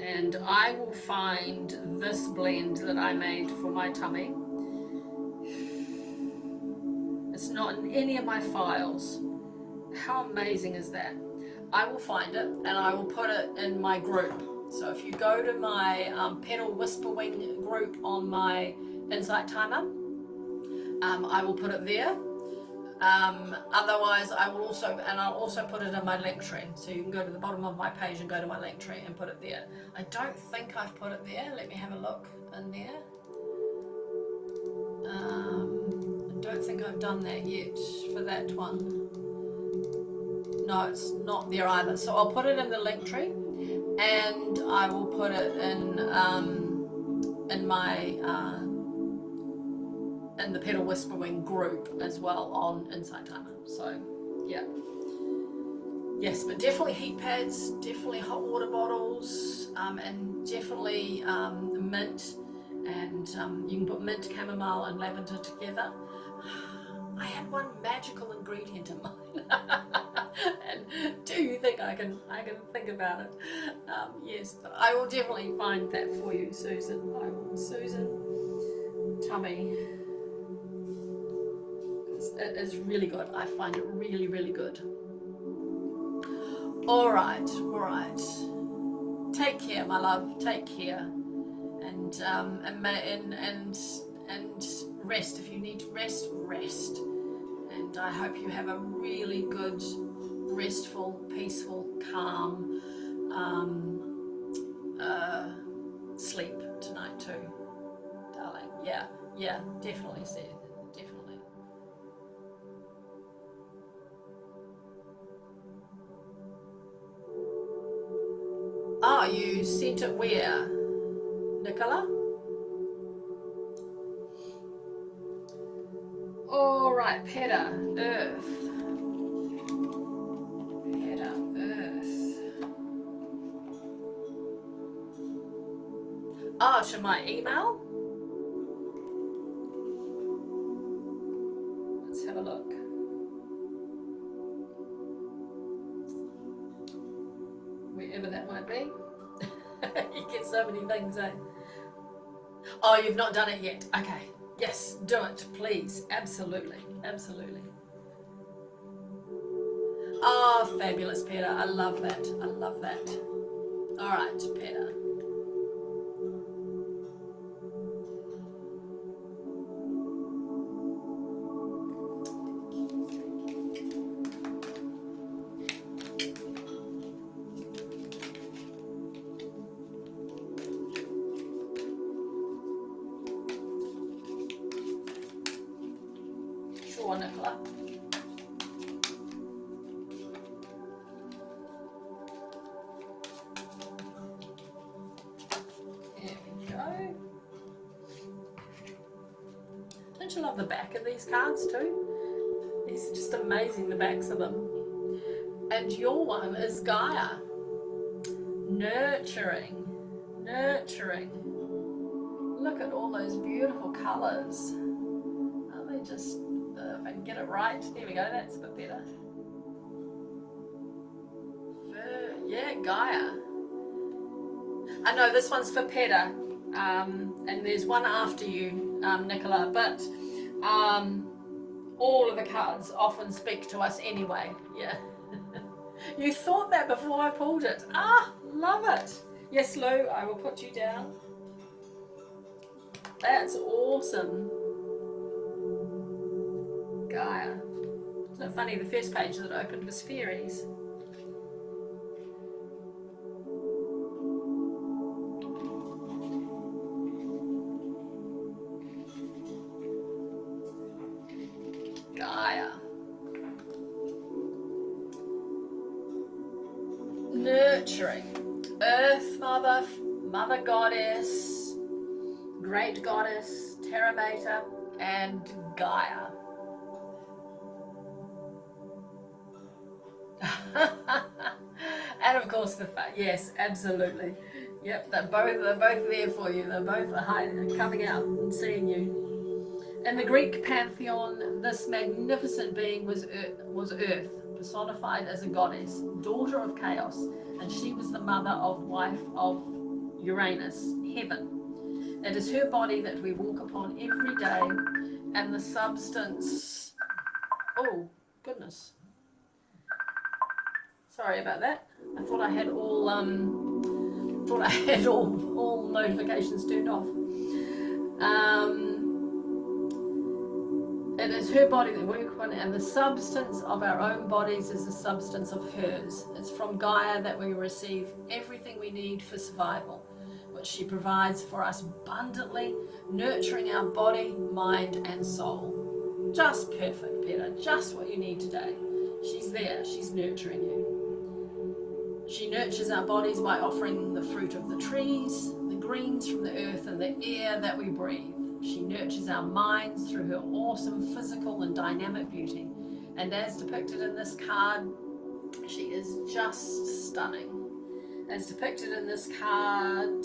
And I will find this blend that I made for my tummy. It's not in any of my files. How amazing is that? I will find it and I will put it in my group. So if you go to my Pedal Whisper Wing group on my Insight Timer, I will put it there. Otherwise, I'll also put it in my link tree. So you can go to the bottom of my page and go to my link tree and put it there. I don't think I've put it there. Let me have a look in there. I don't think I've done that yet for that one. No, it's not there either. So I'll put it in the link tree, and I will put it in my in the Pedal Whispering group as well on Insight Timer. So yeah, yes, but definitely heat pads, definitely hot water bottles, and definitely mint, and you can put mint, chamomile, and lavender together. I had one magical ingredient in mine. And do you think I can think about it? Yes, but I will definitely find that for you, Susan. I will, Susan. Tummy. It is really good. I find it really, really good. All right. Take care, my love. Take care, and rest if you need to rest. Rest. And I hope you have a really good, restful, peaceful, calm sleep tonight too, darling. Yeah, definitely, Seth, definitely. Oh, you sent it where, Nicola? All right, Peta, Earth. Peta, Earth. Oh, should my email? Let's have a look. Wherever that might be. You get so many things, eh? Oh, you've not done it yet. Okay. Yes, do it, please. Absolutely. Oh, fabulous, Peter. I love that. All right, Peter. Sure, Nicola. There we go. Don't you love the back of these cards too? These are just amazing, the backs of them. And your one is Gaia. Nurturing. Look at all those beautiful colours. Aren't they just, if I can get it right, there we go, that's a bit better. Yeah, Gaia. I know this one's for Peta, and there's one after you, Nicola, but all of the cards often speak to us anyway, yeah. You thought that before I pulled it. Ah, love it. Yes, Lou, I will put you down. That's awesome. Gaia. Isn't it funny, the first page that opened was fairies. Gaia. Nurturing. Earth Mother, Mother Goddess, Great Goddess, Terra Mater, and Gaia. And of course yes, absolutely. Yep, they're both there for you. They're both coming out and seeing you. In the Greek pantheon, this magnificent being was Earth, personified as a goddess, daughter of chaos, and she was the wife of Uranus, heaven. It is her body that we walk upon every day, and the substance. Oh goodness. Sorry about that. I thought I had all all notifications turned off. It is her body that we work upon, and the substance of our own bodies is the substance of hers. It's from Gaia that we receive everything we need for survival, which she provides for us abundantly, nurturing our body, mind, and soul. Just perfect, Peter. Just what you need today. She's there. She's nurturing you. She nurtures our bodies by offering the fruit of the trees, the greens from the earth, and the air that we breathe. She nurtures our minds through her awesome physical and dynamic beauty. And as depicted in this card, she is just stunning. As depicted in this card,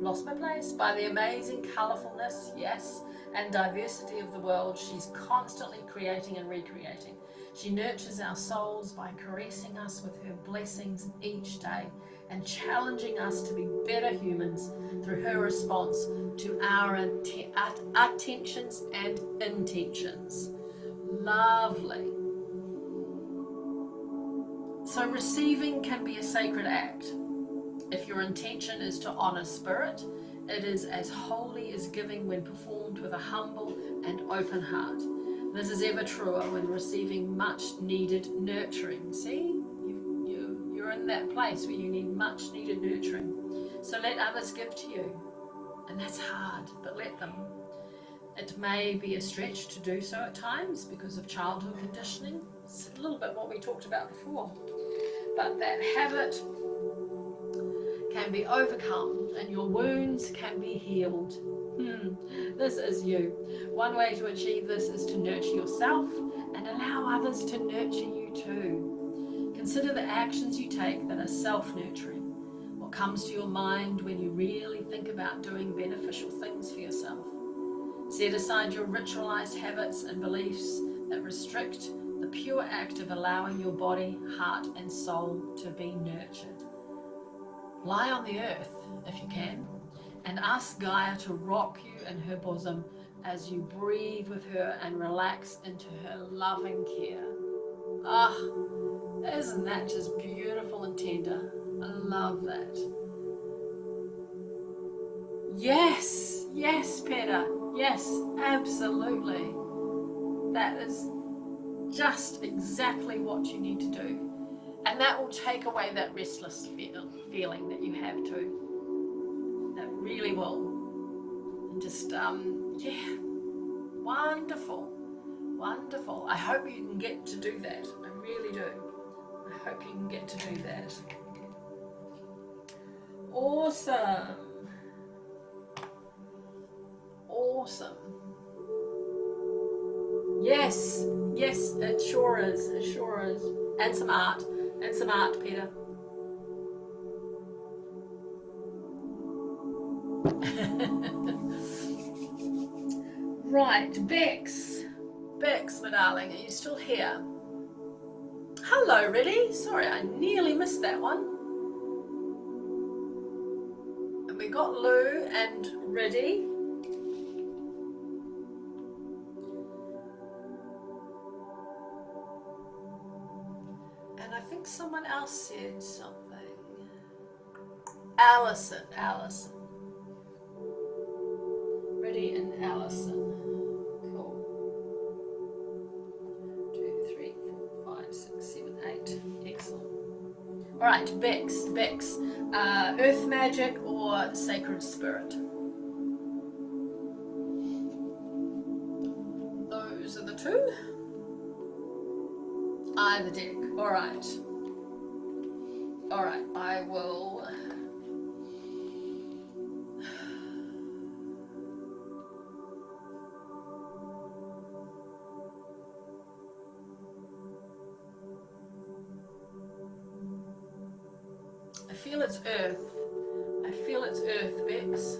lost my place, by the amazing colourfulness, yes, and diversity of the world, she's constantly creating and recreating. She nurtures our souls by caressing us with her blessings each day and challenging us to be better humans through her response to our attentions and intentions. Lovely. So receiving can be a sacred act. If your intention is to honor spirit, it is as holy as giving when performed with a humble and open heart. This is ever truer when receiving much needed nurturing. See, you're in that place where you need much needed nurturing. So let others give to you. And that's hard, but let them. It may be a stretch to do so at times because of childhood conditioning. It's a little bit what we talked about before. But that habit can be overcome and your wounds can be healed. This is you. One way to achieve this is to nurture yourself and allow others to nurture you too. Consider the actions you take that are self-nurturing. What comes to your mind when you really think about doing beneficial things for yourself? Set aside your ritualized habits and beliefs that restrict the pure act of allowing your body, heart, and soul to be nurtured. Lie on the earth, if you can, and ask Gaia to rock you in her bosom as you breathe with her and relax into her loving care. Ah, isn't that just beautiful and tender? I love that. Yes, yes, Peter. Yes, absolutely. That is just exactly what you need to do. And that will take away that restless feeling that you have too. That really will. And just, yeah, wonderful, wonderful. I hope you can get to do that. I really do. I hope you can get to do that. Awesome. Awesome. Yes, yes, it sure is. It sure is. And some art, Peter. Right, Bex, my darling, are you still here? Hello, Reddy. Sorry, I nearly missed that one. And we got Lou and Reddy. And I think someone else said something. Allison. Reddy and Allison. Cool. 2, 3, 4, 5, 6, 7, 8. Excellent. All right, Bex. Earth magic or sacred spirit? Those are the two. Either deck. All right, I will. I feel it's earth. Bex.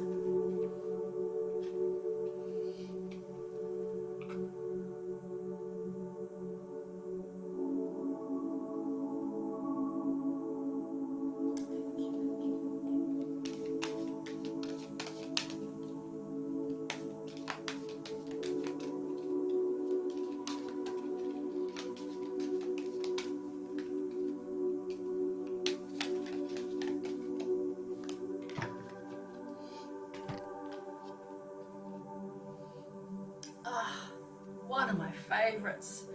One of my favorites.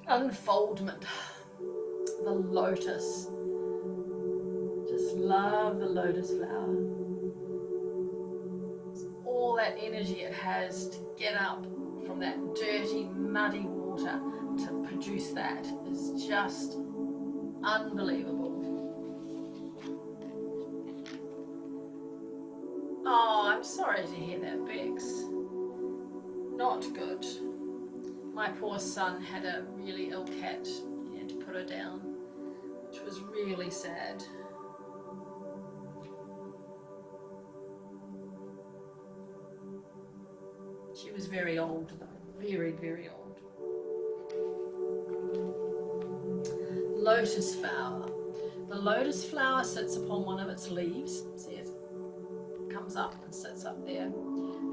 Unfoldment. The lotus. Just love the lotus flower. All that energy it has to get up from that dirty, muddy water water to produce that is just unbelievable. Oh, I'm sorry to hear that, Bex. Not good. My poor son had a really ill cat. He had to put her down, which was really sad. She was very old, though. Very, very old. Lotus flower. The lotus flower sits upon one of its leaves. See, it comes up and sits up there,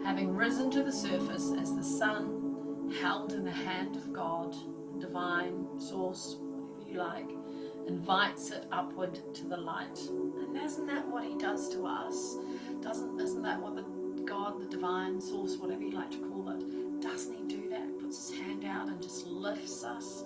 having risen to the surface as the sun, held in the hand of God, divine source, whatever you like, invites it upward to the light. And isn't that what he does to us? Isn't that what God, the divine source, whatever you like to call it, doesn't he do that? Puts his hand out and just lifts us.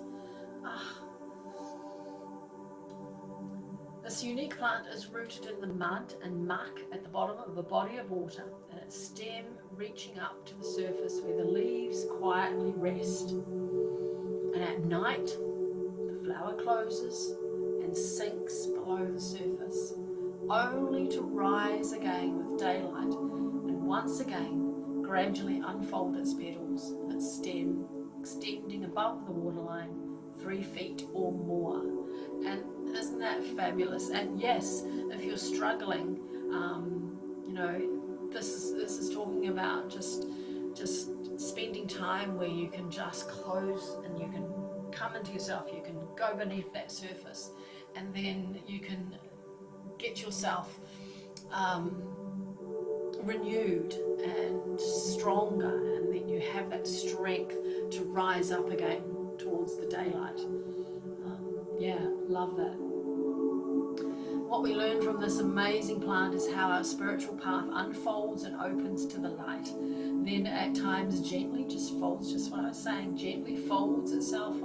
This unique plant is rooted in the mud and muck at the bottom of a body of water, and its stem reaching up to the surface where the leaves quietly rest. And at night, the flower closes and sinks below the surface, only to rise again with daylight and once again gradually unfold its petals, its stem extending above the waterline 3 feet or more. And isn't that fabulous? And yes, if you're struggling, this is talking about just spending time where you can just close and you can come into yourself, you can go beneath that surface, and then you can get yourself renewed and stronger, and then you have that strength to rise up again towards the daylight. Love that. What we learn from this amazing plant is how our spiritual path unfolds and opens to the light. Then at times gently just folds, just what I was saying, gently folds itself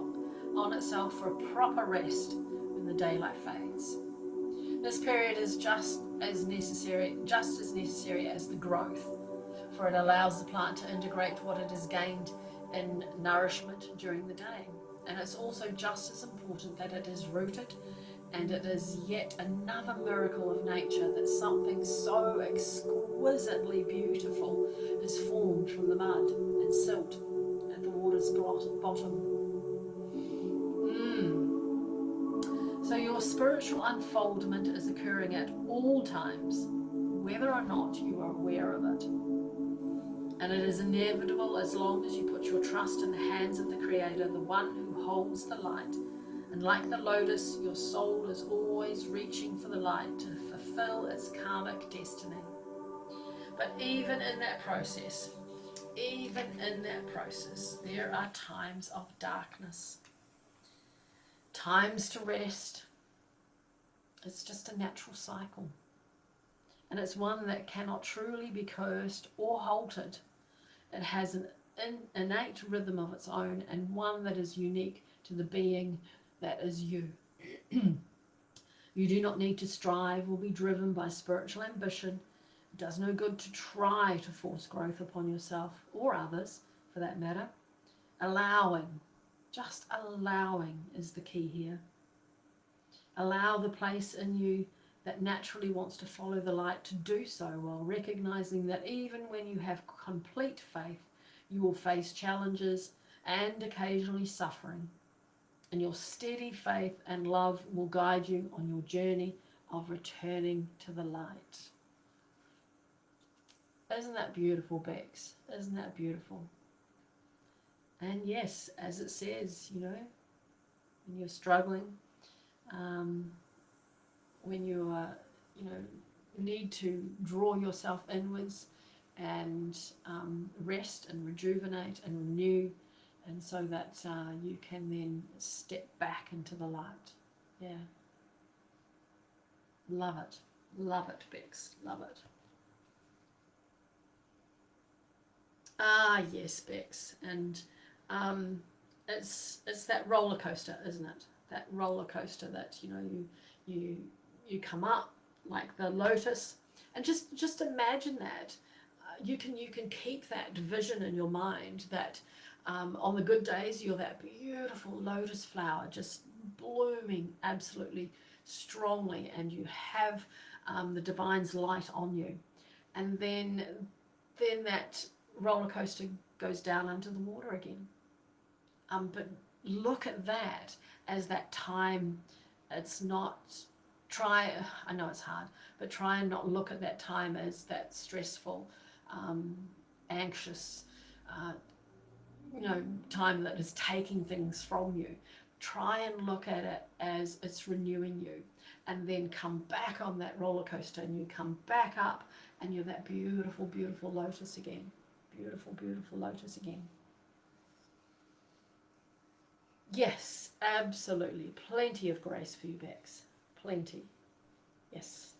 on itself for a proper rest when the daylight fades. This period is just as necessary as the growth, for it allows the plant to integrate what it has gained in nourishment during the day. And it's also just as important that it is rooted, and it is yet another miracle of nature that something so exquisitely beautiful is formed from the mud and silt at the water's bottom. So your spiritual unfoldment is occurring at all times, whether or not you are aware of it. And it is inevitable as long as you put your trust in the hands of the Creator, the one who holds the light. And like the lotus, your soul is always reaching for the light to fulfill its karmic destiny. But even in that process, there are times of darkness, times to rest. It's just a natural cycle. And it's one that cannot truly be cursed or halted. It has an innate rhythm of its own, and one that is unique to the being that is you. You do not need to strive or be driven by spiritual ambition. It does no good to try to force growth upon yourself or others, for that matter. Just allowing is the key here. Allow the place in you that naturally wants to follow the light to do so, while recognizing that even when you have complete faith, you will face challenges and occasionally suffering. And your steady faith and love will guide you on your journey of returning to the light. Isn't that beautiful, Bex? Isn't that beautiful? And yes, as it says, when you're struggling, when you are, need to draw yourself inwards and rest and rejuvenate and renew, and so that you can then step back into the light. Yeah. Love it. Love it, Bex. Love it. Ah, yes, Bex. And it's that roller coaster, isn't it? That roller coaster that, you come up like the lotus, and just imagine that. You can keep that vision in your mind that On the good days, you're that beautiful lotus flower just blooming absolutely strongly, and you have the divine's light on you. And then that roller coaster goes down into the water again. But look at that as that time. It's not, I know it's hard, but try and not look at that time as that stressful, anxious, time that is taking things from you. Try and look at it as it's renewing you, and then come back on that roller coaster, and you come back up, and you're that beautiful, beautiful lotus again. Beautiful, beautiful lotus again. Yes, absolutely. Plenty of grace for you, Bex. Plenty. Yes.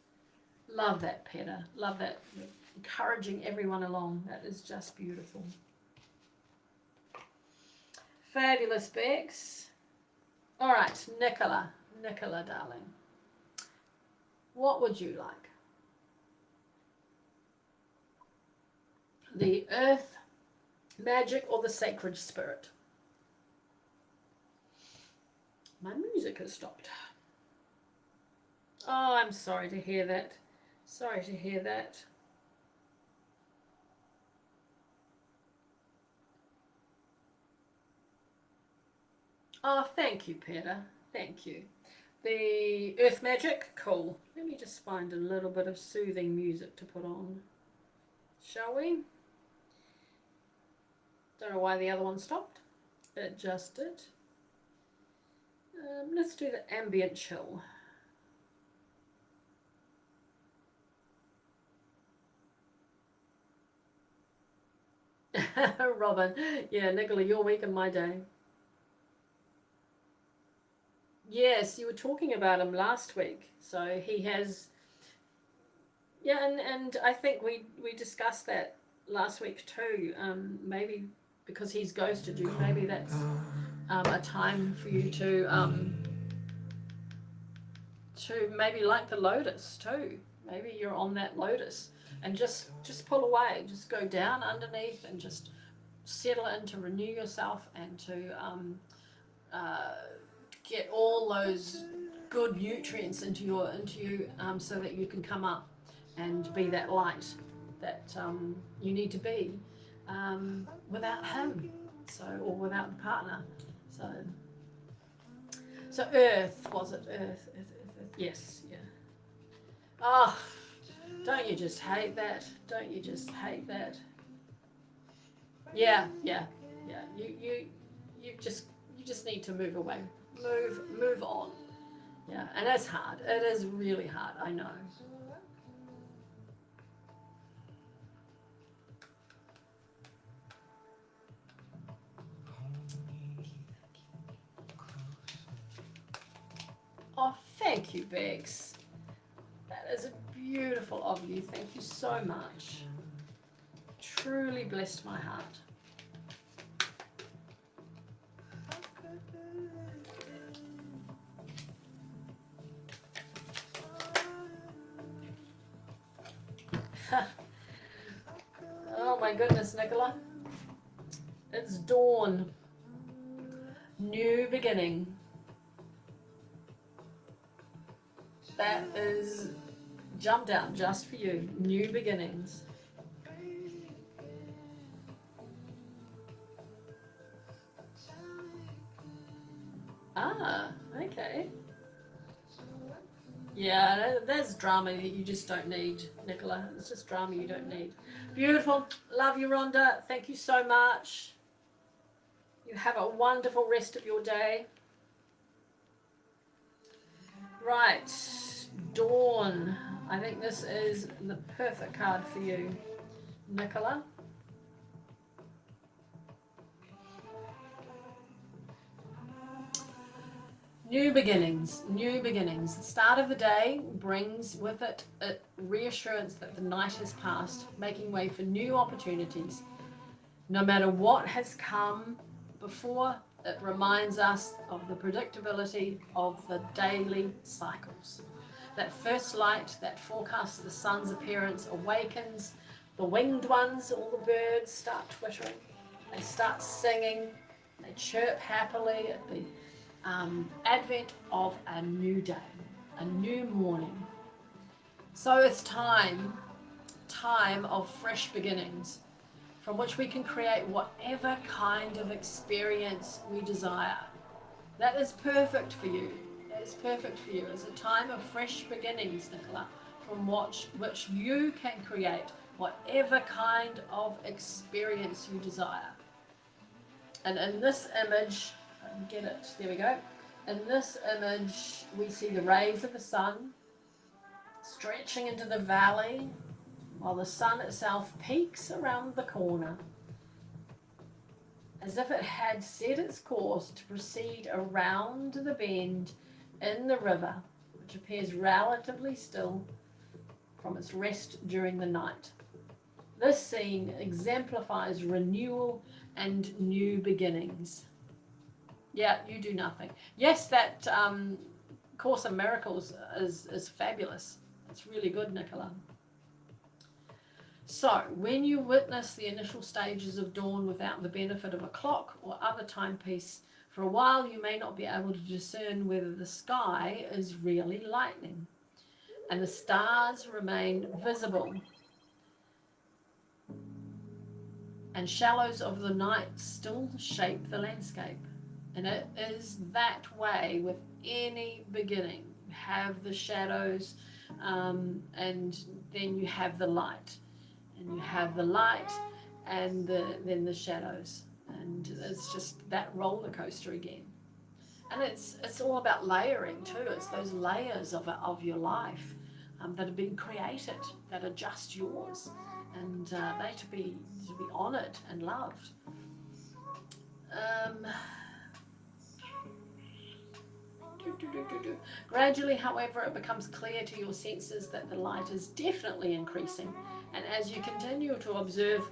Love that, Peter. Love that. Encouraging everyone along. That is just beautiful. Fabulous, Bex. All right, Nicola. Nicola, darling. What would you like? The earth magic or the sacred spirit? My music has stopped. Oh, I'm sorry to hear that. Sorry to hear that. Oh, thank you, Peter. Thank you. The earth magic, cool. Let me just find a little bit of soothing music to put on. Shall we? Don't know why the other one stopped. It just did. Let's do the ambient chill. Robin, yeah, Nicola, your week and my day. Yes, you were talking about him last week. So he has, yeah, and I think we discussed that last week too. Maybe because he's ghosted you, maybe that's a time for you to maybe like the lotus too. Maybe you're on that lotus, and just pull away, just go down underneath, and just settle in to renew yourself, and to get all those good nutrients into you, so that you can come up and be that light that you need to be, without him, or without the partner. So earth, was it earth? Yes, yeah. Oh, don't you just hate that? Don't you just hate that? Yeah. You just need to move away. Move on. Yeah, and it's hard. It is really hard, I know. Oh, thank you, Bex. That is beautiful of you. Thank you so much. Truly blessed my heart. Oh my goodness, Nicola. It's dawn. New beginning. That is jumped out just for you. New beginnings. Ah, okay. Yeah, there's drama that you just don't need, Nicola. It's just drama you don't need. Beautiful. Love you, Rhonda. Thank you so much. You have a wonderful rest of your day. Right. Dawn. I think this is the perfect card for you, Nicola. New beginnings, new beginnings. The start of the day brings with it a reassurance that the night has passed, making way for new opportunities. No matter what has come before, it reminds us of the predictability of the daily cycles. That first light that forecasts the sun's appearance awakens the winged ones, all the birds start twittering. They start singing, they chirp happily at the advent of a new day, a new morning. So it's time of fresh beginnings, from which we can create whatever kind of experience we desire. That is perfect for you. That is perfect for you. It's a time of fresh beginnings, Nicola, from which you can create whatever kind of experience you desire. And in this image, if I can get it, there we go. In this image, we see the rays of the sun stretching into the valley, while the sun itself peaks around the corner, as if it had set its course to proceed around the bend in the river, which appears relatively still from its rest during the night. This scene exemplifies renewal and new beginnings. Yeah, you do nothing. Yes, that Course in Miracles is fabulous. It's really good, Nicola. So, when you witness the initial stages of dawn without the benefit of a clock or other timepiece, for a while you may not be able to discern whether the sky is really lightning, and the stars remain visible, and shallows of the night still shape the landscape. And it is that way with any beginning. You have the shadows, and then you have the light. And you have the light and then the shadows. And it's just that roller coaster again. And it's all about layering too. It's those layers of your life that have been created, that are just yours. And they to be honoured and loved. Gradually, however, it becomes clear to your senses that the light is definitely increasing, and as you continue to observe,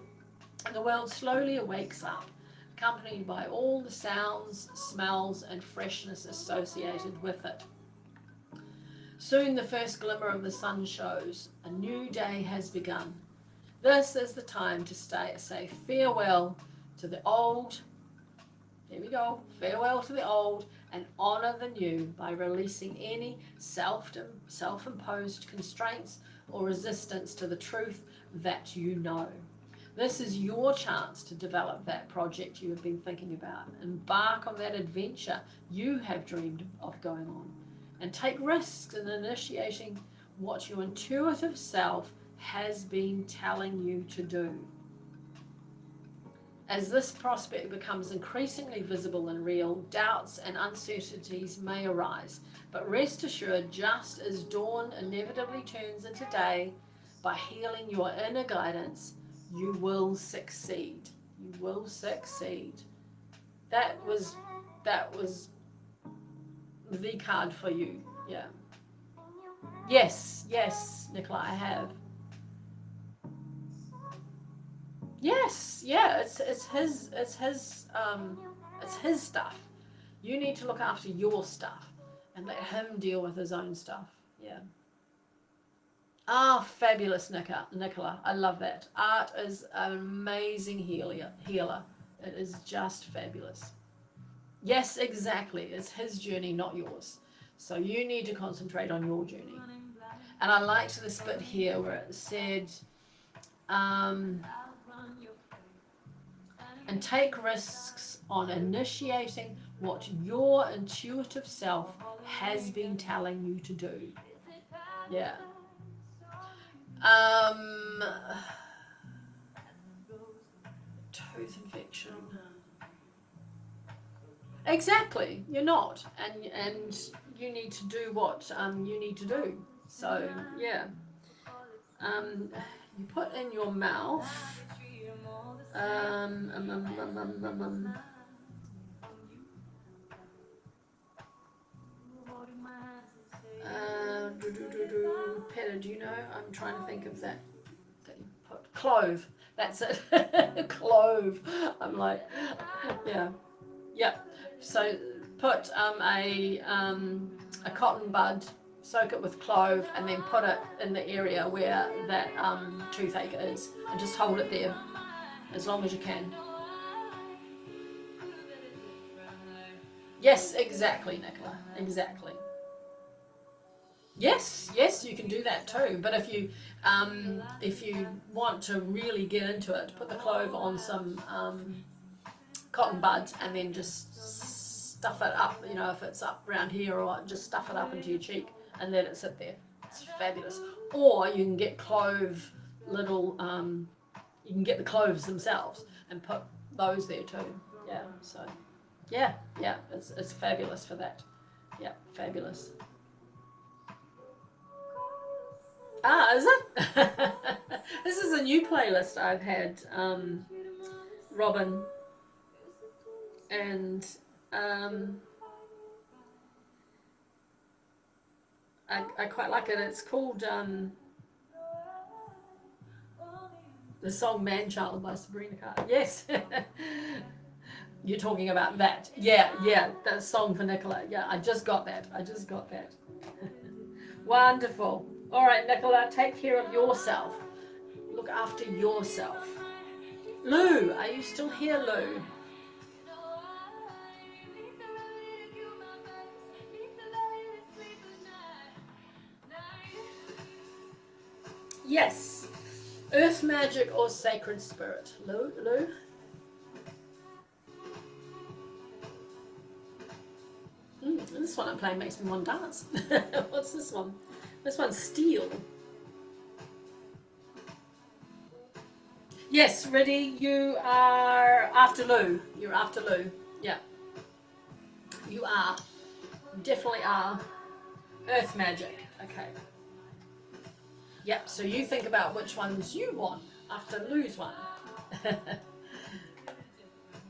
the world slowly wakes up, accompanied by all the sounds, smells, and freshness associated with it. Soon the first glimmer of the sun shows. A new day has begun. This is the time to say farewell to the old. Here we go. Farewell to the old and honour the new by releasing any self-imposed constraints or resistance to the truth that you know. This is your chance to develop that project you have been thinking about. Embark on that adventure you have dreamed of going on, and take risks in initiating what your intuitive self has been telling you to do. As this prospect becomes increasingly visible and real, doubts and uncertainties may arise, but rest assured, just as dawn inevitably turns into day, by healing your inner guidance, you will succeed. You will succeed. That was the card for you. Yeah. Yes, Nicola, I have. Yes, yeah, it's his stuff. You need to look after your stuff and let him deal with his own stuff. Yeah. Ah, fabulous, Nicola. I love that. Art is an amazing healer. It is just fabulous. Yes, exactly. It's his journey, not yours. So you need to concentrate on your journey. And I liked this bit here where it said, and take risks on initiating what your intuitive self has been telling you to do. Yeah. Tooth infection. Exactly. You're not, and you need to do what you need to do. So yeah. You put in your mouth. Peter, do you know? I'm trying to think of that you put. Clove. That's it. Clove. I'm like, yeah. So put a cotton bud, soak it with clove, and then put it in the area where that toothache is, and just hold it there as long as you can. Yes, exactly, Nicola. Exactly. Yes, yes, you can do that too. But if you want to really get into it, put the clove on some cotton buds and then just stuff it up. You know, if it's up around here or what, just stuff it up into your cheek and let it sit there. It's fabulous. Or you can get clove little. You can get the cloves themselves and put those there too. Yeah. So, yeah, yeah, it's fabulous for that. Yeah, fabulous. Ah, is it? This is a new playlist I've had, Robin, and I quite like it. It's called the song "Man Child" by Sabrina Carter. Yes, you're talking about that. Yeah, yeah, that song for Nicola. Yeah, I just got that. I just got that. Wonderful. All right, Nicola, take care of yourself. Look after yourself. Lou, are you still here, Lou? Yes. Earth magic or sacred spirit? Lou? Lou? This one I'm playing makes me want to dance. What's this one? This one's steel. Yes, ready? You are after Lou. You're after Lou. Yeah. You are. Definitely are. Earth magic. Okay. Yep, so you think about which ones you want after Lou's one.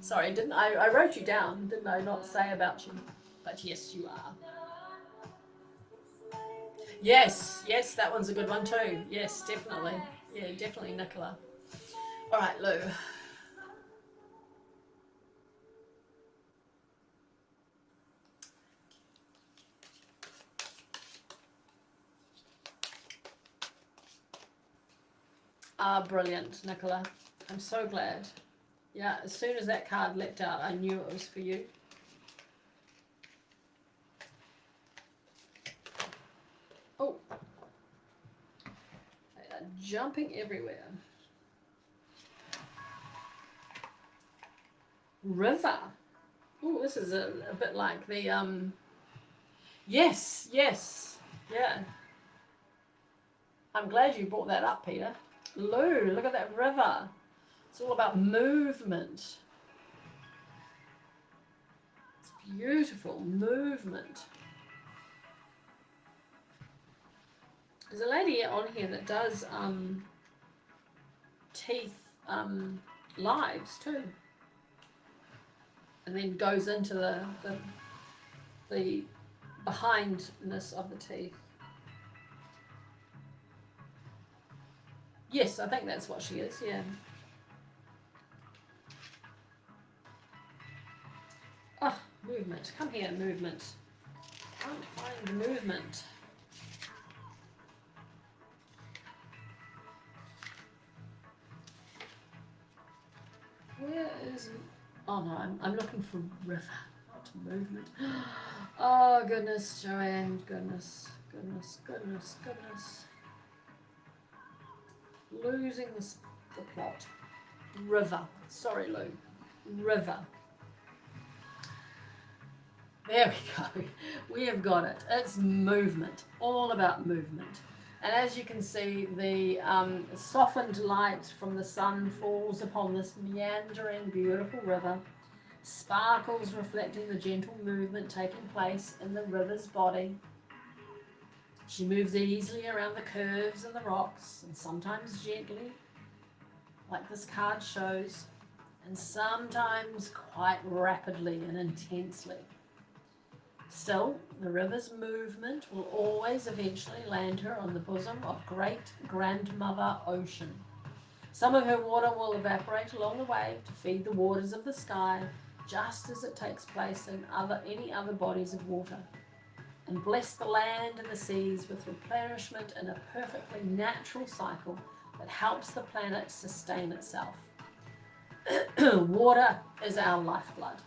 Sorry, didn't I wrote you down, didn't I not say about you? But yes, you are. Yes, yes, that one's a good one too. Yes, definitely. Yeah, definitely, Nicola. All right, Lou. Ah, brilliant, Nicola. I'm so glad. Yeah, as soon as that card leapt out, I knew it was for you. Oh. They are jumping everywhere. River. Oh, this is a bit like the, yes, yes, yeah. I'm glad you brought that up, Peter. Lou, look at that river. It's all about movement. It's beautiful movement. There's a lady on here that does teeth lives too, and then goes into the behindness of the teeth. Yes, I think that's what she is. Yeah. Oh, movement. Come here, movement. Can't find movement. Where is... Oh no, I'm looking for river, not movement. Oh goodness, Joanne, goodness, goodness, goodness, goodness. Losing the plot. River. Sorry, Lou. River. There we go. We have got it. It's movement. All about movement. And as you can see, the softened light from the sun falls upon this meandering, beautiful river. Sparkles reflecting the gentle movement taking place in the river's body. She moves easily around the curves and the rocks, and sometimes gently, like this card shows, and sometimes quite rapidly and intensely. Still, the river's movement will always eventually land her on the bosom of great grandmother ocean. Some of her water will evaporate along the way to feed the waters of the sky, just as it takes place in any other bodies of water, and bless the land and the seas with replenishment in a perfectly natural cycle that helps the planet sustain itself. Water is our lifeblood.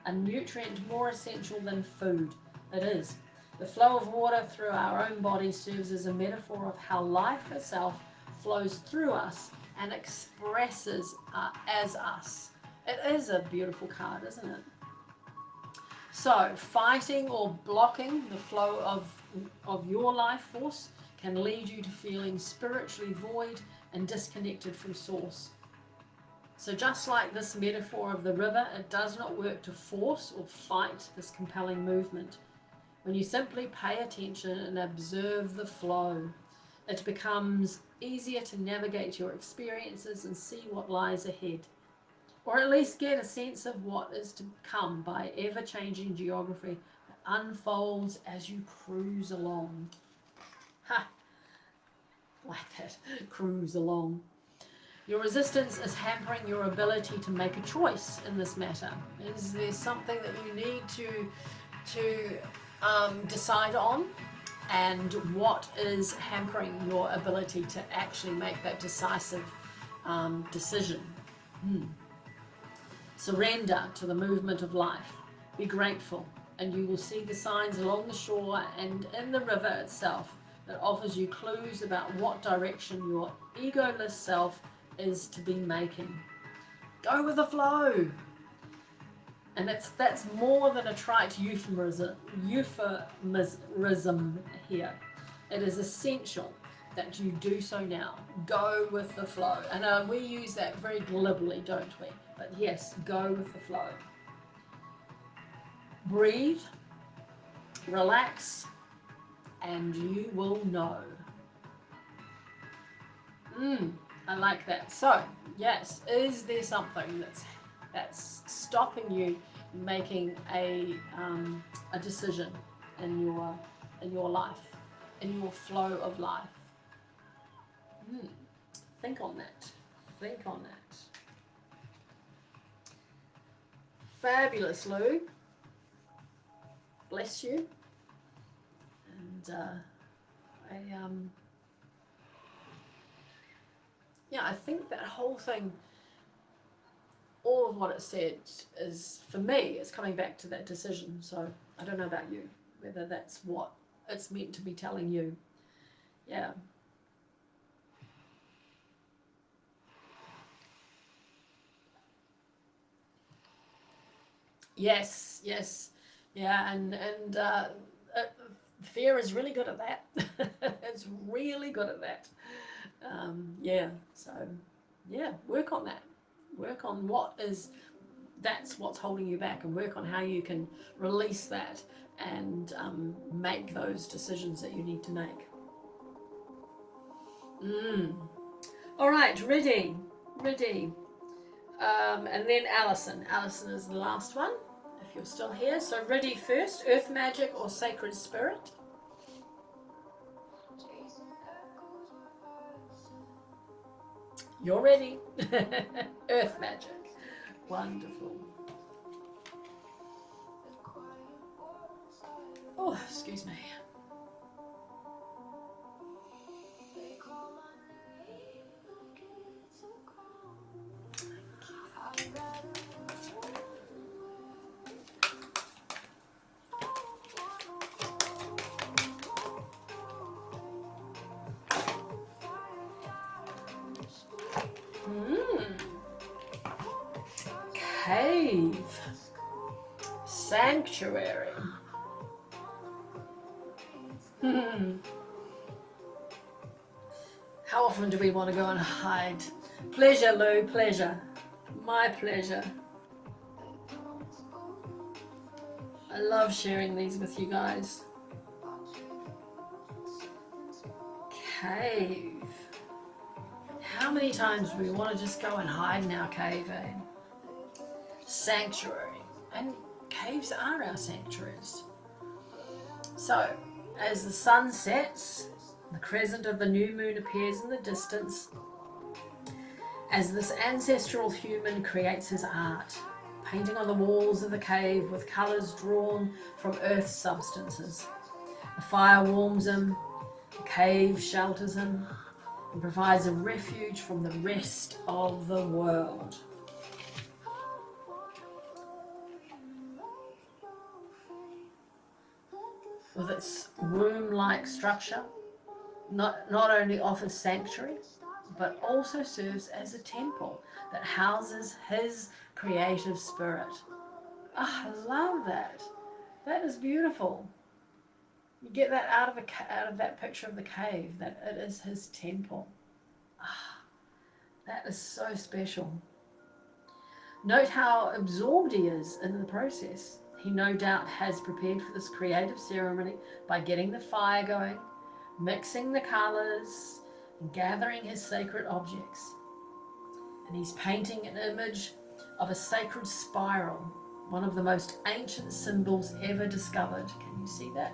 a nutrient more essential than food. It is. The flow of water through our own bodies serves as a metaphor of how life itself flows through us and expresses as us. It is a beautiful card, isn't it? So, fighting or blocking the flow of your life force can lead you to feeling spiritually void and disconnected from source. So just like this metaphor of the river, it does not work to force or fight this compelling movement. When you simply pay attention and observe the flow, it becomes easier to navigate your experiences and see what lies ahead, or at least get a sense of what is to come by ever-changing geography that unfolds as you cruise along. Ha! Like that, cruise along. Your resistance is hampering your ability to make a choice in this matter. Is there something that you need to decide on? And what is hampering your ability to actually make that decisive decision? Surrender to the movement of life. Be grateful, and you will see the signs along the shore and in the river itself that offers you clues about what direction your egoless self is to be making. Go with the flow. And that's more than a trite euphemism here. It is essential that you do so now. Go with the flow. And we use that very glibly, don't we? But yes, go with the flow. Breathe, relax, and you will know. I like that. So, yes, is there something that's stopping you making a decision in your life, in your flow of life? Think on that. Think on that. Fabulous, Lou. Bless you. And I think that whole thing, all of what it said is, for me, it's coming back to that decision. So I don't know about you, whether that's what it's meant to be telling you. Yeah. Yes. Yeah, and fear is really good at that. It's really good at that. So work on that. Work on that's what's holding you back, and work on how you can release that and make those decisions that you need to make. All right, ready. And then Alison is the last one, if you're still here. So ready first, earth magic or sacred spirit? You're ready. Earth magic. Wonderful. Oh, excuse me. Cave. Sanctuary. How often do we want to go and hide? Pleasure, Lou, pleasure. My pleasure. I love sharing these with you guys. Cave. How many times do we want to just go and hide in our cave, eh? Sanctuary. And caves are our sanctuaries. So, as the sun sets, the crescent of the new moon appears in the distance, as this ancestral human creates his art, painting on the walls of the cave with colours drawn from earth's substances. The fire warms him, the cave shelters him, and provides a refuge from the rest of the world. with its womb-like structure, not only offers sanctuary, but also serves as a temple that houses his creative spirit. Oh, I love that. That is beautiful. You get that out of that picture of the cave, that it is his temple. Ah, that is so special. Note how absorbed he is in the process. He no doubt has prepared for this creative ceremony by getting the fire going, mixing the colours, and gathering his sacred objects. And he's painting an image of a sacred spiral, one of the most ancient symbols ever discovered. Can you see that?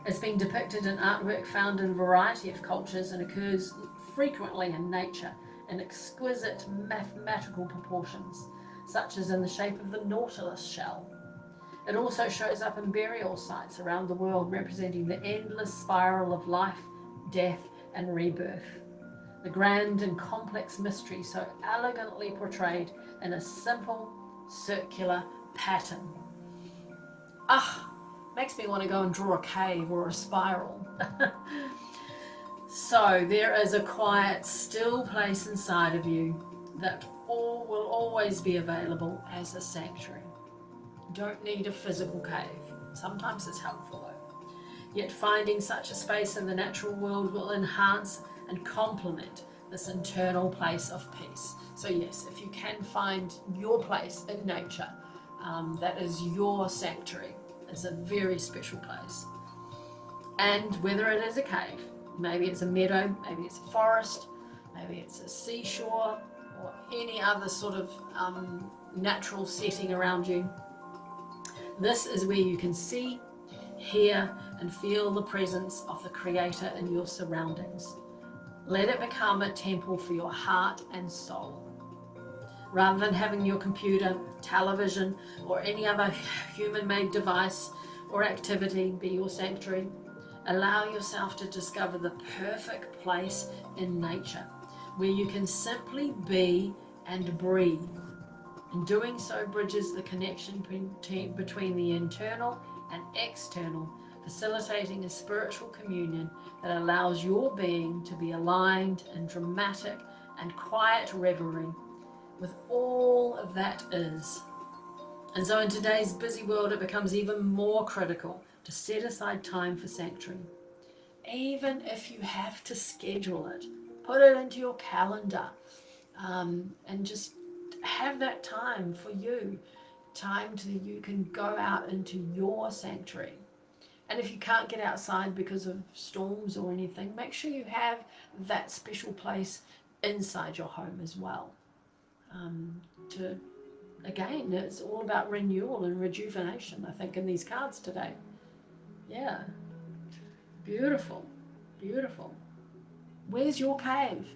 It's been depicted in artwork found in a variety of cultures and occurs frequently in nature in exquisite mathematical proportions, such as in the shape of the nautilus shell. It also shows up in burial sites around the world, representing the endless spiral of life, death, and rebirth. The grand and complex mystery so elegantly portrayed in a simple circular pattern. Makes me want to go and draw a cave or a spiral. So there is a quiet, still place inside of you that will always be available as a sanctuary. You don't need a physical cave. Sometimes it's helpful though. Yet finding such a space in the natural world will enhance and complement this internal place of peace. So yes, if you can find your place in nature, that is your sanctuary. It's a very special place. And whether it is a cave, maybe it's a meadow, maybe it's a forest, maybe it's a seashore, or any other sort of natural setting around you, this is where you can see, hear, and feel the presence of the Creator in your surroundings. Let it become a temple for your heart and soul. Rather than having your computer, television, or any other human-made device or activity be your sanctuary, allow yourself to discover the perfect place in nature where you can simply be and breathe. And doing so bridges the connection between the internal and external, facilitating a spiritual communion that allows your being to be aligned in dramatic and quiet reverie with all of that is. And so in today's busy world, it becomes even more critical to set aside time for sanctuary. Even if you have to schedule it, put it into your calendar, and just have that time for you, time to you can go out into your sanctuary. And if you can't get outside because of storms or anything, make sure you have that special place inside your home as well. Again, it's all about renewal and rejuvenation, I think, in these cards today. Yeah. Beautiful. Beautiful. Where's your cave?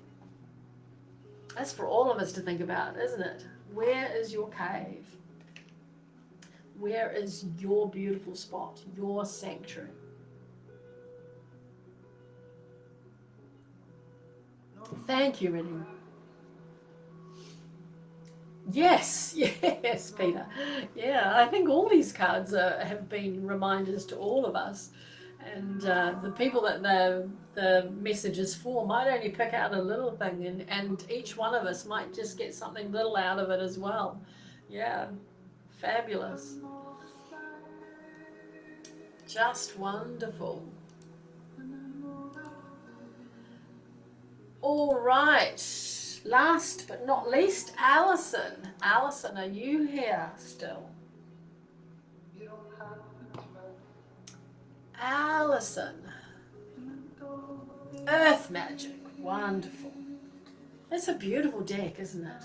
That's for all of us to think about, isn't it? Where is your cave? Where is your beautiful spot, your sanctuary? Thank you, Rennie. Yes, yes, Peter. Yeah, I think all these cards have been reminders to all of us. And the people that the message is for might only pick out a little thing, and each one of us might just get something little out of it as well. Yeah, fabulous. Just wonderful. All right. Last but not least, Alison. Alison, are you here still? Alison. Earth Magic. Wonderful. That's a beautiful deck, isn't it?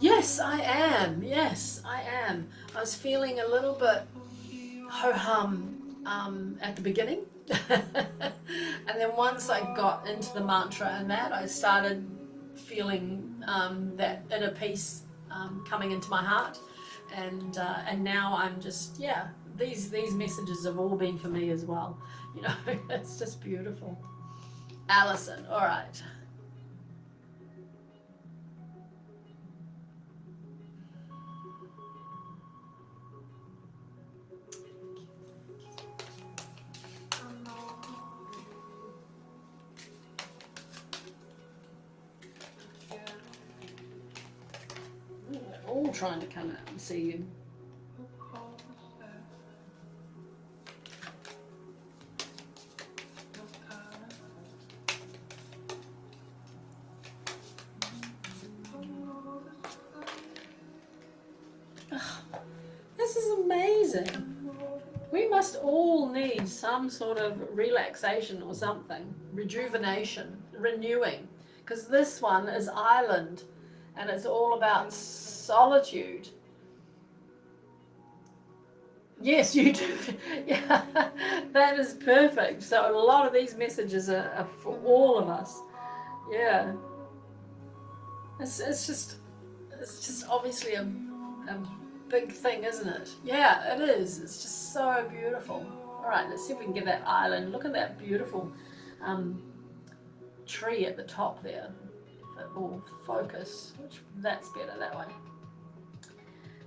Yes, I am. Yes, I am. I was feeling a little bit ho-hum at the beginning. And then once I got into the mantra and that, I started feeling that inner peace coming into my heart, and now I'm just, yeah, these messages have all been for me as well, you know. It's just beautiful. Alison, all right. trying to come out and see you. This is amazing. We must all need some sort of relaxation or something, rejuvenation, renewing, because this one is Island and it's all about solitude. Yes, you do. Yeah, that is perfect. So a lot of these messages are for all of us. Yeah. It's just obviously a big thing, isn't it? Yeah, it is. It's just so beautiful. All right, let's see if we can get that island. Look at that beautiful tree at the top there. That will focus, that's better that way.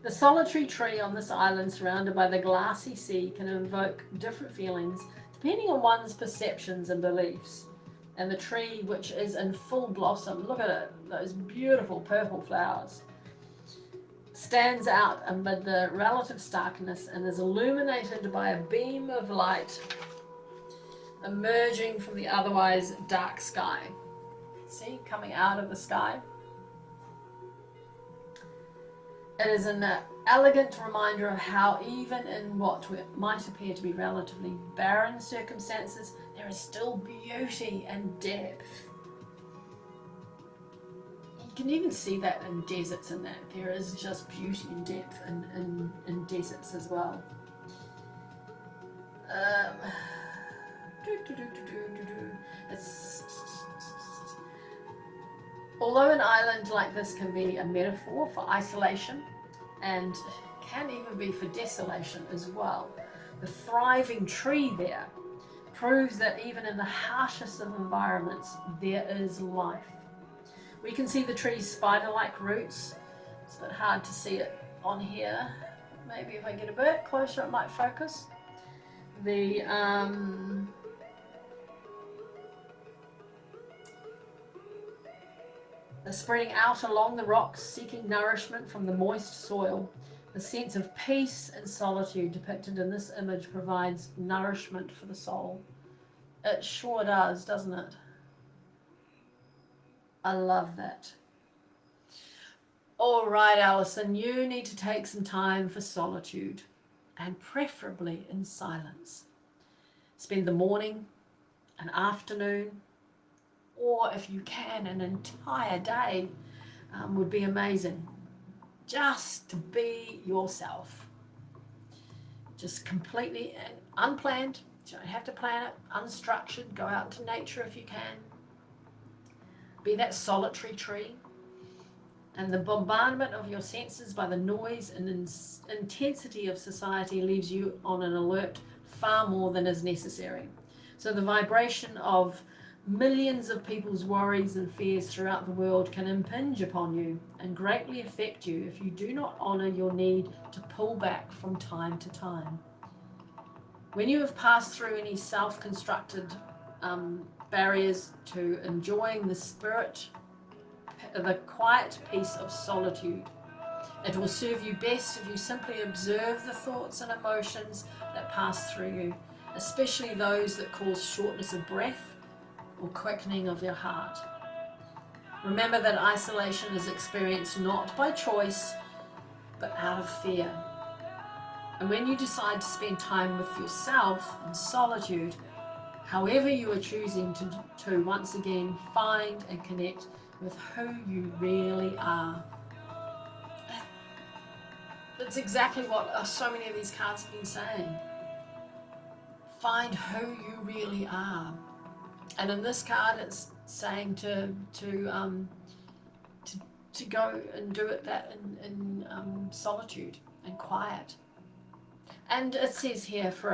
The solitary tree on this island surrounded by the glassy sea can evoke different feelings depending on one's perceptions and beliefs. And the tree, which is in full blossom, look at it, those beautiful purple flowers, stands out amid the relative starkness and is illuminated by a beam of light emerging from the otherwise dark sky. See, coming out of the sky. It is an elegant reminder of how even in what might appear to be relatively barren circumstances, there is still beauty and depth. You can even see that in deserts and that. There is just beauty and depth in deserts as well. Although an island like this can be a metaphor for isolation and can even be for desolation as well, the thriving tree there proves that even in the harshest of environments, there is life. We can see the tree's spider-like roots. It's a bit hard to see it on here. Maybe if I get a bit closer, it might focus. They're spreading out along the rocks, seeking nourishment from the moist soil. The sense of peace and solitude depicted in this image provides nourishment for the soul. It sure does, doesn't it? I love that. All right, Alison, you need to take some time for solitude, and preferably in silence. Spend the morning, an afternoon, or if you can, an entire day would be amazing. Just to be yourself. Just completely unplanned. You don't have to plan it. Unstructured. Go out into nature if you can. Be that solitary tree. And the bombardment of your senses by the noise and intensity of society leaves you on an alert far more than is necessary. So the vibration of millions of people's worries and fears throughout the world can impinge upon you and greatly affect you if you do not honor your need to pull back from time to time. When you have passed through any self-constructed barriers to enjoying the quiet peace of solitude, it will serve you best if you simply observe the thoughts and emotions that pass through you, especially those that cause shortness of breath or quickening of your heart. Remember that isolation is experienced not by choice, but out of fear. And when you decide to spend time with yourself in solitude, however you are choosing to once again find and connect with who you really are. That's exactly what so many of these cards have been saying. Find who you really are. And in this card, it's saying to go and do it that in solitude and quiet. And it says here for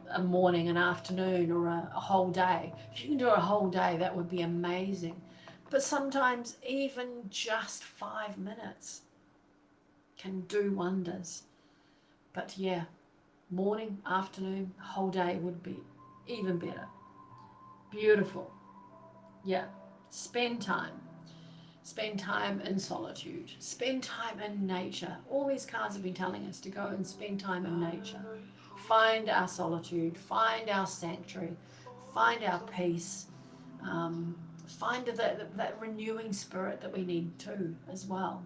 a morning, an afternoon, or a whole day. If you can do a whole day, that would be amazing. But sometimes even just 5 minutes can do wonders. But yeah, morning, afternoon, whole day would be even better. Beautiful. Yeah, spend time. Spend time in solitude. Spend time in nature. All these cards have been telling us to go and spend time in nature. Find our solitude. Find our sanctuary. Find our peace. Find that renewing spirit that we need too as well.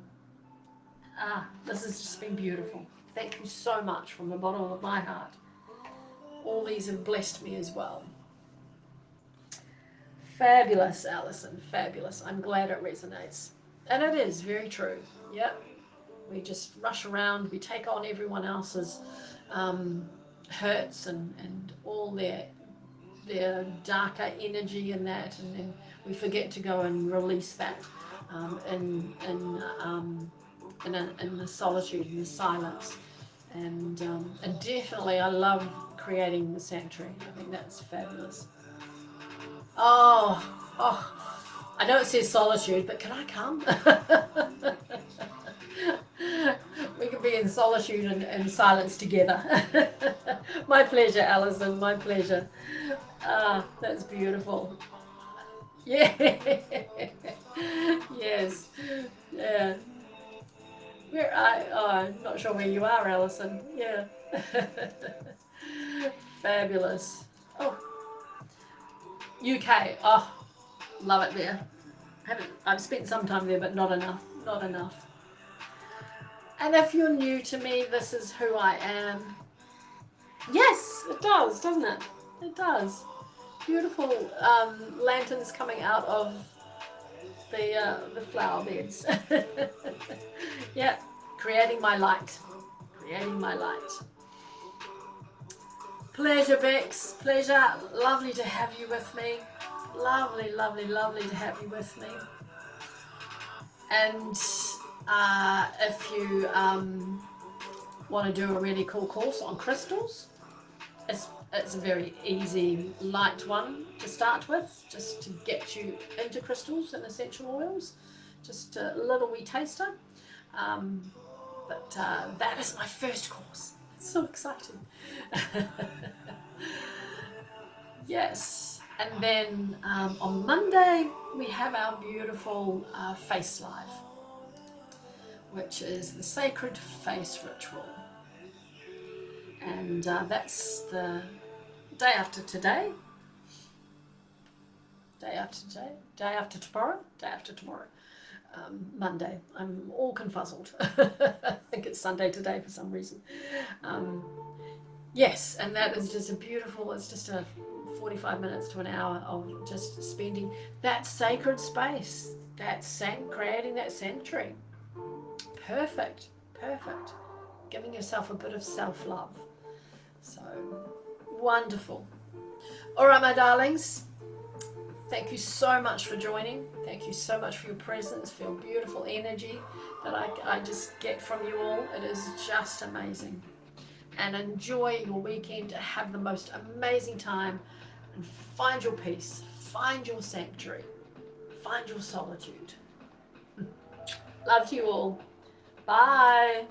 This has just been beautiful. Thank you so much from the bottom of my heart. All these have blessed me as well. Fabulous, Alison, fabulous. I'm glad it resonates. And it is very true. Yep. We just rush around, we take on everyone else's hurts and all their darker energy in that, and then we forget to go and release that in the solitude, in the silence. And definitely I love creating the sanctuary. I think that's fabulous. Oh, I know it says solitude, but can I come? We can be in solitude and silence together. My pleasure, Alison, my pleasure. That's beautiful. Yeah. Yes. Yeah. I'm not sure where you are, Alison. Yeah. Fabulous. Oh. UK. Oh, love it there. I've spent some time there, but not enough. Not enough. And if you're new to me, this is who I am. Yes, it does, doesn't it? It does. Beautiful lanterns coming out of the flower beds. Yeah, creating my light. Creating my light. Pleasure, Bex. Pleasure. Lovely to have you with me. Lovely, lovely, lovely to have you with me. And if you want to do a really cool course on crystals, it's a very easy, light one to start with, just to get you into crystals and essential oils. Just a little wee taster. But that is my first course. It's so exciting. Yes. And then on Monday, we have our beautiful face live, which is the Sacred Face Ritual. And that's the day after today. Day after today. Day after tomorrow. Day after tomorrow. Monday. I'm all confuzzled. I think it's Sunday today for some reason. Yes, and that is just a beautiful, it's just a 45 minutes to an hour of just spending that sacred space, creating that sanctuary. Perfect, perfect. Giving yourself a bit of self-love. So, wonderful. All right, my darlings. Thank you so much for joining. Thank you so much for your presence, for your beautiful energy that I just get from you all. It is just amazing. And enjoy your weekend. Have the most amazing time. And find your peace. Find your sanctuary. Find your solitude. Love to you all. Bye.